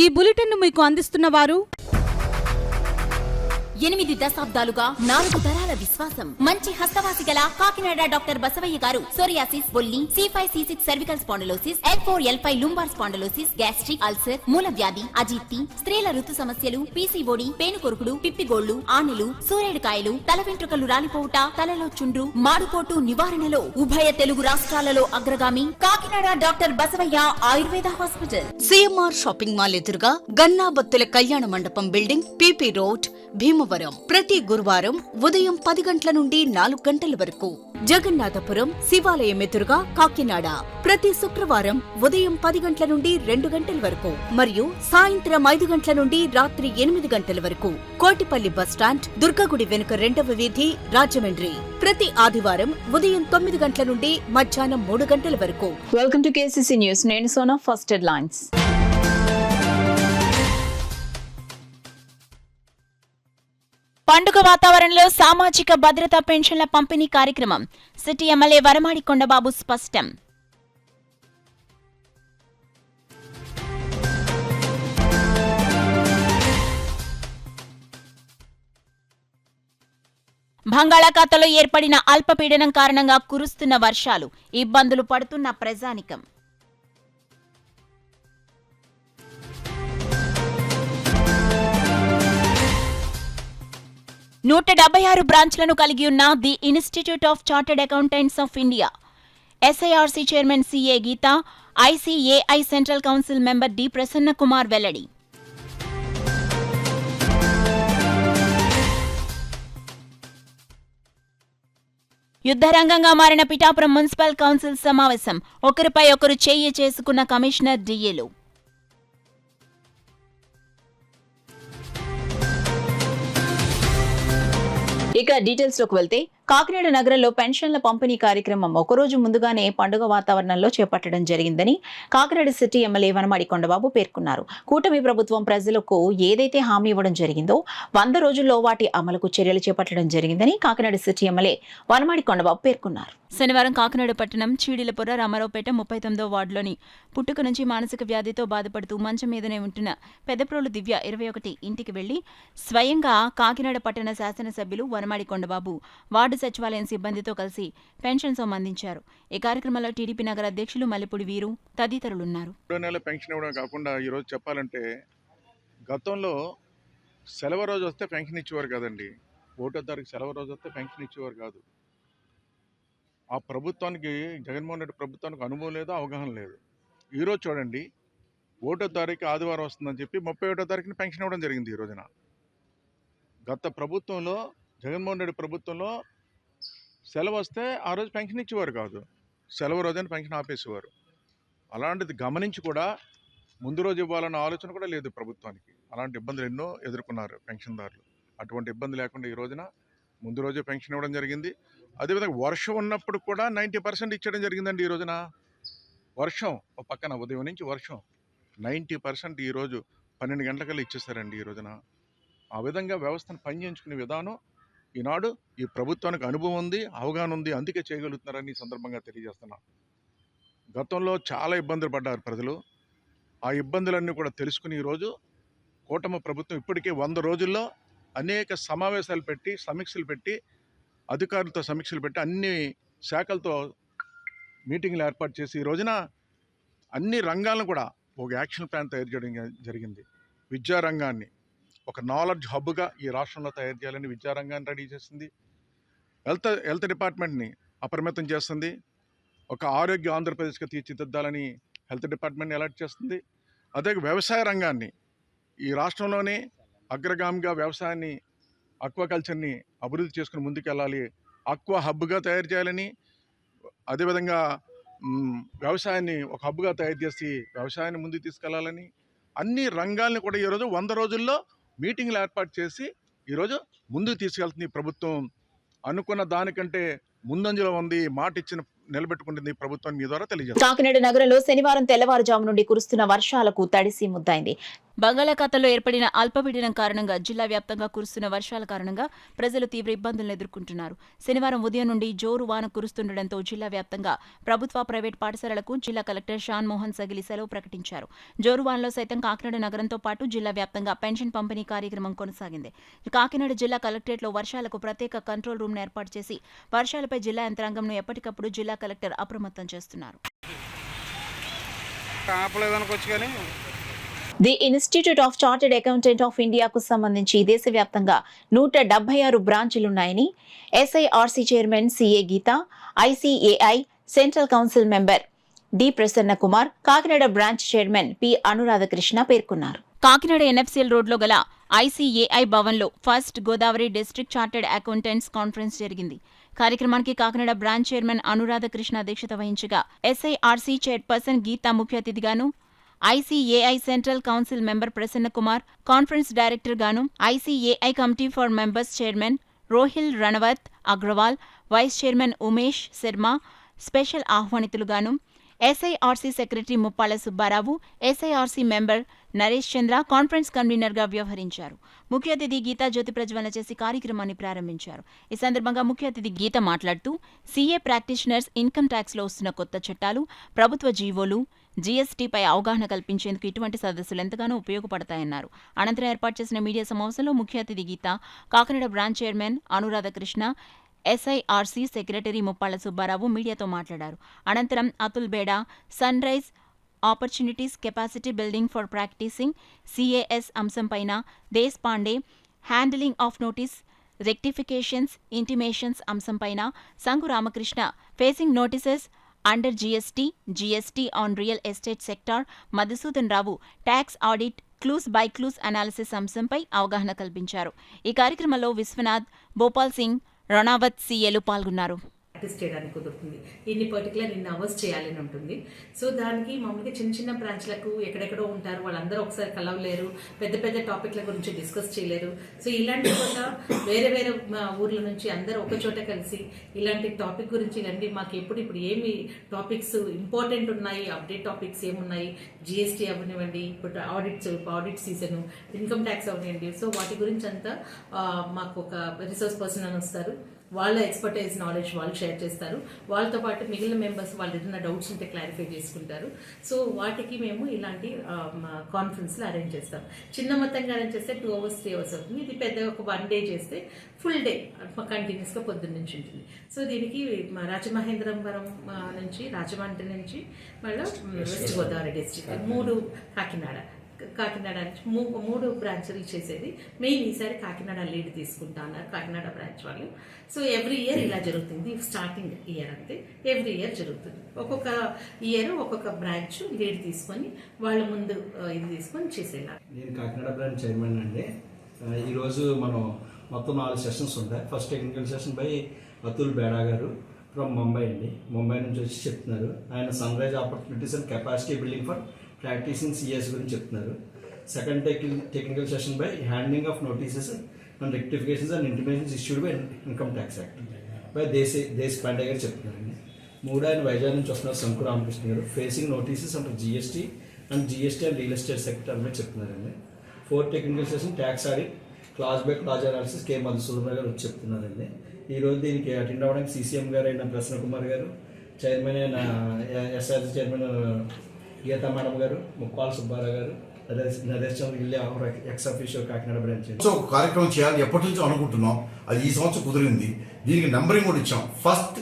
ఈ బులెటిన్ను మీకు అందిస్తున్న వారు 8 దశాబ్దాలుగా 4 తరాల విశ్వాసం. మంచి హస్తవాసి గల కాకినాడ డాక్టర్ బసవయ్య గారు సోరియాసిస్, బొల్లి, C5, C6 cervical spondylosis, L4, L5 lumbar spondylosis, gastric ulcer, మూల వ్యాధి, అజీర్తి, స్త్రీల ఋతు సమస్యలు, PCOD, పేనుకొరుకుడు, పిప్పిగోళ్లు, ఆనెలు, సూరేడుకాయలు, తల వెంట్రుకలు రాలిపోవుట, తలలో చుండ్రు, మాడుకోటు నివారణలో ఉభయ తెలుగు రాష్ట్రాలలో అగ్రగామి Kakinada doctor Basavaiah Ayurveda hospital. CMR shopping mall ఎదురుగా గన్నాబత్తుల కళ్యాణ మండపం బిల్డింగ్, PP రోడ్, భీమవరం. ప్రతి గురువారం ఉదయం 10 గంటల నుండి 4 గంటల వరకు. జగన్నాథపురం శివాలయం ఎదురుగా కాకినాడ ప్రతి శుక్రవారం ఉదయం 10 గంటల నుండి 2 గంటల వరకు మరియు సాయంత్రం 5 గంటల నుండి రాత్రి 8 గంటల వరకు. కోటిపల్లి బస్టాండ్, దుర్గగుడి వెనుక 2వ వీధి, రాజమండ్రి. ప్రతి ఆదివారం ఉదయం 9 గంటల నుండి మధ్యాహ్నం 3 గంటల వరకు. Welcome to KCC news. నేను సోనా. First headlines. పండుగ వాతావరణంలో సామాజిక భద్రతా పెన్షన్ల పంపిణీ కార్యక్రమం. సిటీ ఎమ్మెల్యే వరమాడి కొండబాబు స్పష్టం. బంగాళాఖాతంలో ఏర్పడిన అల్పపీడనం కారణంగా కురుస్తున్న వర్షాలు, ఇబ్బందులు పడుతున్న ప్రజానికం. నూట 76 బ్రాంచ్లను కలిగి ఉన్న the institute of chartered accountants of India SIRC chairman CA Geetha, ICAI Central council member D Prasanna Kumar వెల్లడి. యుద్ధరంగంగా మారిన పిఠాపురం మున్సిపల్ కౌన్సిల్ సమావేశం. ఒకరిపై ఒకరు చేయి చేసుకున్న కమిషనర్ DAలు. ఇక డీటెయిల్స్ లోకి వెళ్తే, కాకినాడ నగరంలో పెన్షన్ల పంపిణీ కార్యక్రమం ఒకరోజు ముందుగానే పండుగ వాతావరణంలో చేపట్టడం జరిగిందని కాకినాడ సిటీ ఎమ్మెల్యే వనమాడి కొండబాబు పేర్కొన్నారు. కూటమి ప్రభుత్వం ప్రజలకు ఏదైతే హామీ ఇవ్వడం జరిగిందో 100 రోజుల్లో వాటి అమలుకు చర్యలు చేపట్టడం జరిగిందని కాకినాడ సిటీ ఎమ్మెల్యే వనమాడి కొండబాబు పేర్కొన్నారు. శనివారం కాకినాడ పట్టణం చీడిలపుర రామారావుపేట 39వ వార్డులోని పుట్టుక నుంచి మానసిక వ్యాధితో బాధపడుతూ మంచం మీదనే ఉంటున్న పెద్దప్రోలు దివ్య 21 ఇంటికి వెళ్లి స్వయంగా కాకినాడ పట్టణ శాసనసభ్యులు వనమాడి కొండబాబు వార్డు సచివాలయం సిబ్బందితో కలిసి పెన్షన్ సొమ్ము అందించారు. ఈ కార్యక్రమంలో టీడీపీ నగర అధ్యక్షులు మల్లెపూడి వీరు తదితరులున్నారు. పెన్షన్ ఇవ్వడం కాకుండా ఈరోజు చెప్పాలంటే, గతంలో సెలవు రోజు వస్తే పెన్షన్ ఇచ్చేవారు కదండి. 1వ తారీఖు సెలవు రోజు వస్తే పెన్షన్ ఇచ్చేవారు కాదు. ఆ ప్రభుత్వానికి, జగన్మోహన్ రెడ్డి ప్రభుత్వానికి అనుభవం లేదు, అవగాహన లేదు. ఈరోజు చూడండి, 1వ తారీఖు ఆదివారం వస్తుందని చెప్పి 31వ తారీఖున పెన్షన్ ఇవ్వడం జరిగింది. ఈ రోజున గత ప్రభుత్వంలో, జగన్మోహన్ రెడ్డి ప్రభుత్వంలో సెలవు వస్తే ఆ రోజు పెన్షన్ ఇచ్చేవారు కాదు. సెలవు రోజున పెన్షన్ ఆపేసేవారు. అలాంటిది గమనించి కూడా ముందు రోజు ఇవ్వాలన్న ఆలోచన కూడా లేదు ప్రభుత్వానికి. అలాంటి ఇబ్బందులు ఎన్నో ఎదుర్కొన్నారు పెన్షన్దారులు. అటువంటి ఇబ్బంది లేకుండా ఈ రోజున ముందు రోజే పెన్షన్ ఇవ్వడం జరిగింది. అదేవిధంగా వర్షం ఉన్నప్పుడు కూడా 90% ఇచ్చడం జరిగిందండి. ఈ రోజున వర్షం ఒక పక్కన, ఉదయం నుంచి వర్షం 90% ఈరోజు 12 గంటలకల్లా ఇచ్చేస్తారండి ఈ రోజున. ఆ విధంగా వ్యవస్థను పనిచేయించుకునే విధానం ఈనాడు ఈ ప్రభుత్వానికి అనుభవం ఉంది, అవగాహన ఉంది, అందుకే చేయగలుగుతున్నారని ఈ సందర్భంగా తెలియజేస్తున్నా. గతంలో చాలా ఇబ్బందులు పడ్డారు ప్రజలు. ఆ ఇబ్బందులన్నీ కూడా తెలుసుకుని ఈరోజు కూటమి ప్రభుత్వం ఇప్పటికే 100 రోజుల్లో అనేక సమావేశాలు పెట్టి, సమీక్షలు పెట్టి, అధికారులతో సమీక్షలు పెట్టి, అన్ని శాఖలతో మీటింగ్లు ఏర్పాటు చేసి ఈ రోజున అన్ని రంగాలను కూడా ఒక యాక్షన్ ప్లాన్ తయారు చేయడం జరిగింది. విద్యారంగాన్ని ఒక నాలెడ్జ్ హబ్గా ఈ రాష్ట్రంలో తయారు చేయాలని విద్యారంగాన్ని రెడీ చేసింది. హెల్త్ డిపార్ట్మెంట్ని అప్రమత్తం చేస్తుంది. ఒక ఆరోగ్య ఆంధ్రప్రదేశ్గా తీర్చిదిద్దాలని హెల్త్ డిపార్ట్మెంట్ని అలర్ట్ చేస్తుంది. అదే వ్యవసాయ రంగాన్ని ఈ రాష్ట్రంలోనే అగ్రగామిగా వ్యవసాయాన్ని, ఆక్వాకల్చర్ని అభివృద్ధి చేసుకుని ముందుకెళ్ళాలి, ఆక్వా హబ్గా తయారు చేయాలని, అదేవిధంగా వ్యవసాయాన్ని ఒక హబ్గా తయారు చేసి వ్యవసాయాన్ని ముందుకు తీసుకెళ్లాలని, అన్ని రంగాల్ని కూడా ఈరోజు 100 రోజుల్లో మీటింగ్లు ఏర్పాటు చేసి ఈరోజు ముందుకు తీసుకెళ్తుంది ప్రభుత్వం. అనుకున్న దానికంటే ముందంజలో ఉంది, మాట ఇచ్చిన నిలబెట్టుకుంటుంది ప్రభుత్వం మీ ద్వారా తెలియజేస్తుంది. కాకినాడ నగరంలో శనివారం తెల్లవారుజాము నుండి కురుస్తున్న వర్షాలకు తడిసి ముద్దైంది. బంగాళాఖాతంలో ఏర్పడిన అల్పపీడనం కారణంగా జిల్లా వ్యాప్తంగా కురుస్తున్న వర్షాల కారణంగా ప్రజలు తీవ్ర ఇబ్బందులను ఎదుర్కొంటున్నారు. శనివారం ఉదయం నుండి జోరు వాన కురుస్తుండటంతో జిల్లా వ్యాప్తంగా ప్రభుత్వ, ప్రైవేట్ పాఠశాలలకు జిల్లా కలెక్టర్ షాన్ మోహన్ సగిలి సెలవు ప్రకటించారు. జోరు వానలో సైతం కాకినాడ నగరంతో పాటు జిల్లా వ్యాప్తంగా పెన్షన్ పంపిణీ కార్యక్రమం కొనసాగింది. కాకినాడ జిల్లా కలెక్టరేట్లో వర్షాలకు ప్రత్యేక కంట్రోల్ రూమ్ను ఏర్పాటు చేసి వర్షాలపై జిల్లా యంత్రాంగంను ఎప్పటికప్పుడు జిల్లా కలెక్టర్ అప్రమత్తం చేస్తున్నారు. The institute of chartered accountant of ఇండియాకు సంబంధించి దేశవ్యాప్తంగా 176 బ్రాంచులున్నాయని SIRC chairman CA Geetha, ICAI central council member D Prasanna Kumar, Kakinada branch chairman P Anuradha Krishna పేర్కొన్నారు. కాకినాడ ఎన్ఎఫ్సిఎల్ రోడ్లో గల ఐసీఏఐ భవన్లో first Godavari district chartered accountants conference జరిగింది. కార్యక్రమానికి కాకినాడ బ్రాంచ్ చైర్మన్ అనురాధకృష్ణ అధ్యక్షత వహించగా ఎస్ఐఆర్సీ చైర్పర్సన్ గీత ముఖ్య అతిథిగాను, ICAI central council member Prasanna Kumar, conference director గాను ICAI committee for members chairman Rohil Ranawat Agarwal, vice chairman Umesh Sharma special ఆహ్వానితులుగాను, SIRC secretary Muppalla Subbarao, SIRC member Naresh Chandra conference కన్వీనర్గా వ్యవహరించారు. ముఖ్య అతిథి గీతా జ్యోతి ప్రజ్వలన చేసి కార్యక్రమాన్ని ప్రారంభించారు. ఈ సందర్భంగా ముఖ్య అతిథి గీత మాట్లాడుతూ సీఏ ప్రాక్టీషనర్స్ ఇన్కమ్ ట్యాక్స్లో వస్తున్న కొత్త చట్టాలు, ప్రభుత్వ జీవోలు, జీఎస్టీపై అవగాహన కల్పించేందుకు ఇటువంటి సదస్సులు ఎంతగానో ఉపయోగపడతాయన్నారు. అనంతరం ఏర్పాటు చేసిన మీడియా సమావేశంలో ముఖ్య అతిథి Geetha, Kakinada branch chairman Anuradha Krishna, SIRC secretary Muppalla Subbarao మీడియాతో మాట్లాడారు. అనంతరం Atul Beda sunrise opportunities capacity building for practising CAs అంశంపైన, Deshpande handling of notice rectifications intimations అంశంపైన, Sangu Ramakrishna facing notices under GST on real estate sector, Madhusudan Rao tax audit clause by clause analysis అంశంపై అవగాహన కల్పించారు. ఈ కార్యక్రమంలో విశ్వనాథ్, భోపాల్ సింగ్, రణావత్ సీఏలు పాల్గొన్నారు. ప్రాక్టీస్ చేయడానికి కుదురుతుంది. ఇన్ని అవర్స్ చేయాలని ఉంటుంది. సో దానికి మామూలుగా చిన్న చిన్న బ్రాంచ్లకు ఎక్కడెక్కడో ఉంటారు, వాళ్ళందరూ ఒకసారి కలవలేరు, పెద్ద పెద్ద టాపిక్ల గురించి డిస్కస్ చేయలేరు. సో ఇలాంటి చోట వేరే వేరే ఊర్ల నుంచి అందరూ ఒక చోట కలిసి ఇలాంటి టాపిక్ గురించి ఇలాంటి మాకు ఇప్పుడు ఏమి టాపిక్స్ ఇంపార్టెంట్ ఉన్నాయి, అప్డేట్ టాపిక్స్ ఏమున్నాయి, జిఎస్టీ అవనివ్వండి, ఇప్పుడు ఆడిట్ సీజన్, ఇన్కమ్ ట్యాక్స్ అవనివ్వండి. సో వాటి గురించి అంతా మాకు ఒక రిసోర్స్ పర్సన్ అని వస్తారు, వాళ్ళ ఎక్స్పర్టైజ్ నాలెడ్జ్ వాళ్ళు షేర్ చేస్తారు. వాళ్ళతో పాటు మిగిలిన మెంబర్స్ వాళ్ళు ఏదైనా డౌట్స్ ఉంటే క్లారిఫై చేసుకుంటారు. సో వాటికి మేము ఇలాంటి కాన్ఫరెన్స్లు అరేంజ్ చేస్తాం. చిన్న మొత్తంగా అరేంజ్ చేస్తే 2 hours 3 hours అవుతుంది. ఇది పెద్ద ఒక 1 day చేస్తే ఫుల్ డే కంటిన్యూస్గా పొద్దున్న నుంచి ఉంటుంది. సో దీనికి రాజమహేంద్రవరం నుంచి, రాజమండ్రి నుంచి, మళ్ళీ వెస్ట్ గోదావరి డిస్ట్రిక్ట్ 3 కాకినాడ 3 బ్రాంచ్లు చేసేది. మెయిన్ ఈసారి కాకినాడ లీడ్ తీసుకుంటా అన్నారు కాకినాడ బ్రాంచ్ వాళ్ళు. సో ఎవ్రీ ఇయర్ ఇలా జరుగుతుంది. స్టార్టింగ్ ఇయర్ అంతే, ఎవ్రీ ఇయర్ జరుగుతుంది. ఒక్కొక్క ఇయర్ ఒక్కొక్క బ్రాంచ్ లీడ్ తీసుకొని వాళ్ళ ముందు ఇది తీసుకొని చేసేలా. నేను కాకినాడ బ్రాంచ్ చైర్మన్ అండి. ఈరోజు మనం మొత్తం 4 సెషన్స్ ఉంటాయి. First technical session by Atul Beda గారు ఫ్రమ్ ముంబై అండి. ముంబై నుంచి వచ్చి చెప్తున్నారు. ఆయన sunrise opportunities and capacity building for practicing CS గురించి చెప్తున్నారు. Second technical session by handling of notices and rectifications and intimations issued by income tax act by Desh Pandey గారు చెప్తున్నారండి. 3 ఆయన వైజాగ్ నుంచి వస్తున్నారు, శంకు రామకృష్ణ గారు facing notices and GST and real estate sector మీద చెప్తున్నారండి. 4th technical session tax audit clause by clause analysis K Madhusudan గారు వచ్చి చెప్తున్నారండి. ఈరోజు దీనికి అటెండ్ అవ్వడానికి సీసీఎం గారు అయిన ప్రసన్న కుమార్ గారు, చైర్మన్ అయిన ఎస్ఆర్సీ చైర్మన్ గీతా మేడం గారు, ముప్పాల సుబ్బారావు గారు, Naresh Chandra ex official Kakinada branch. So ఒక కార్యక్రమం చేయాలి ఎప్పటి నుంచో అనుకుంటున్నాం. అది ఈ సంవత్సరం కుదిరింది. దీనికి నెంబరింగ్ కూడా ఇచ్చాం. First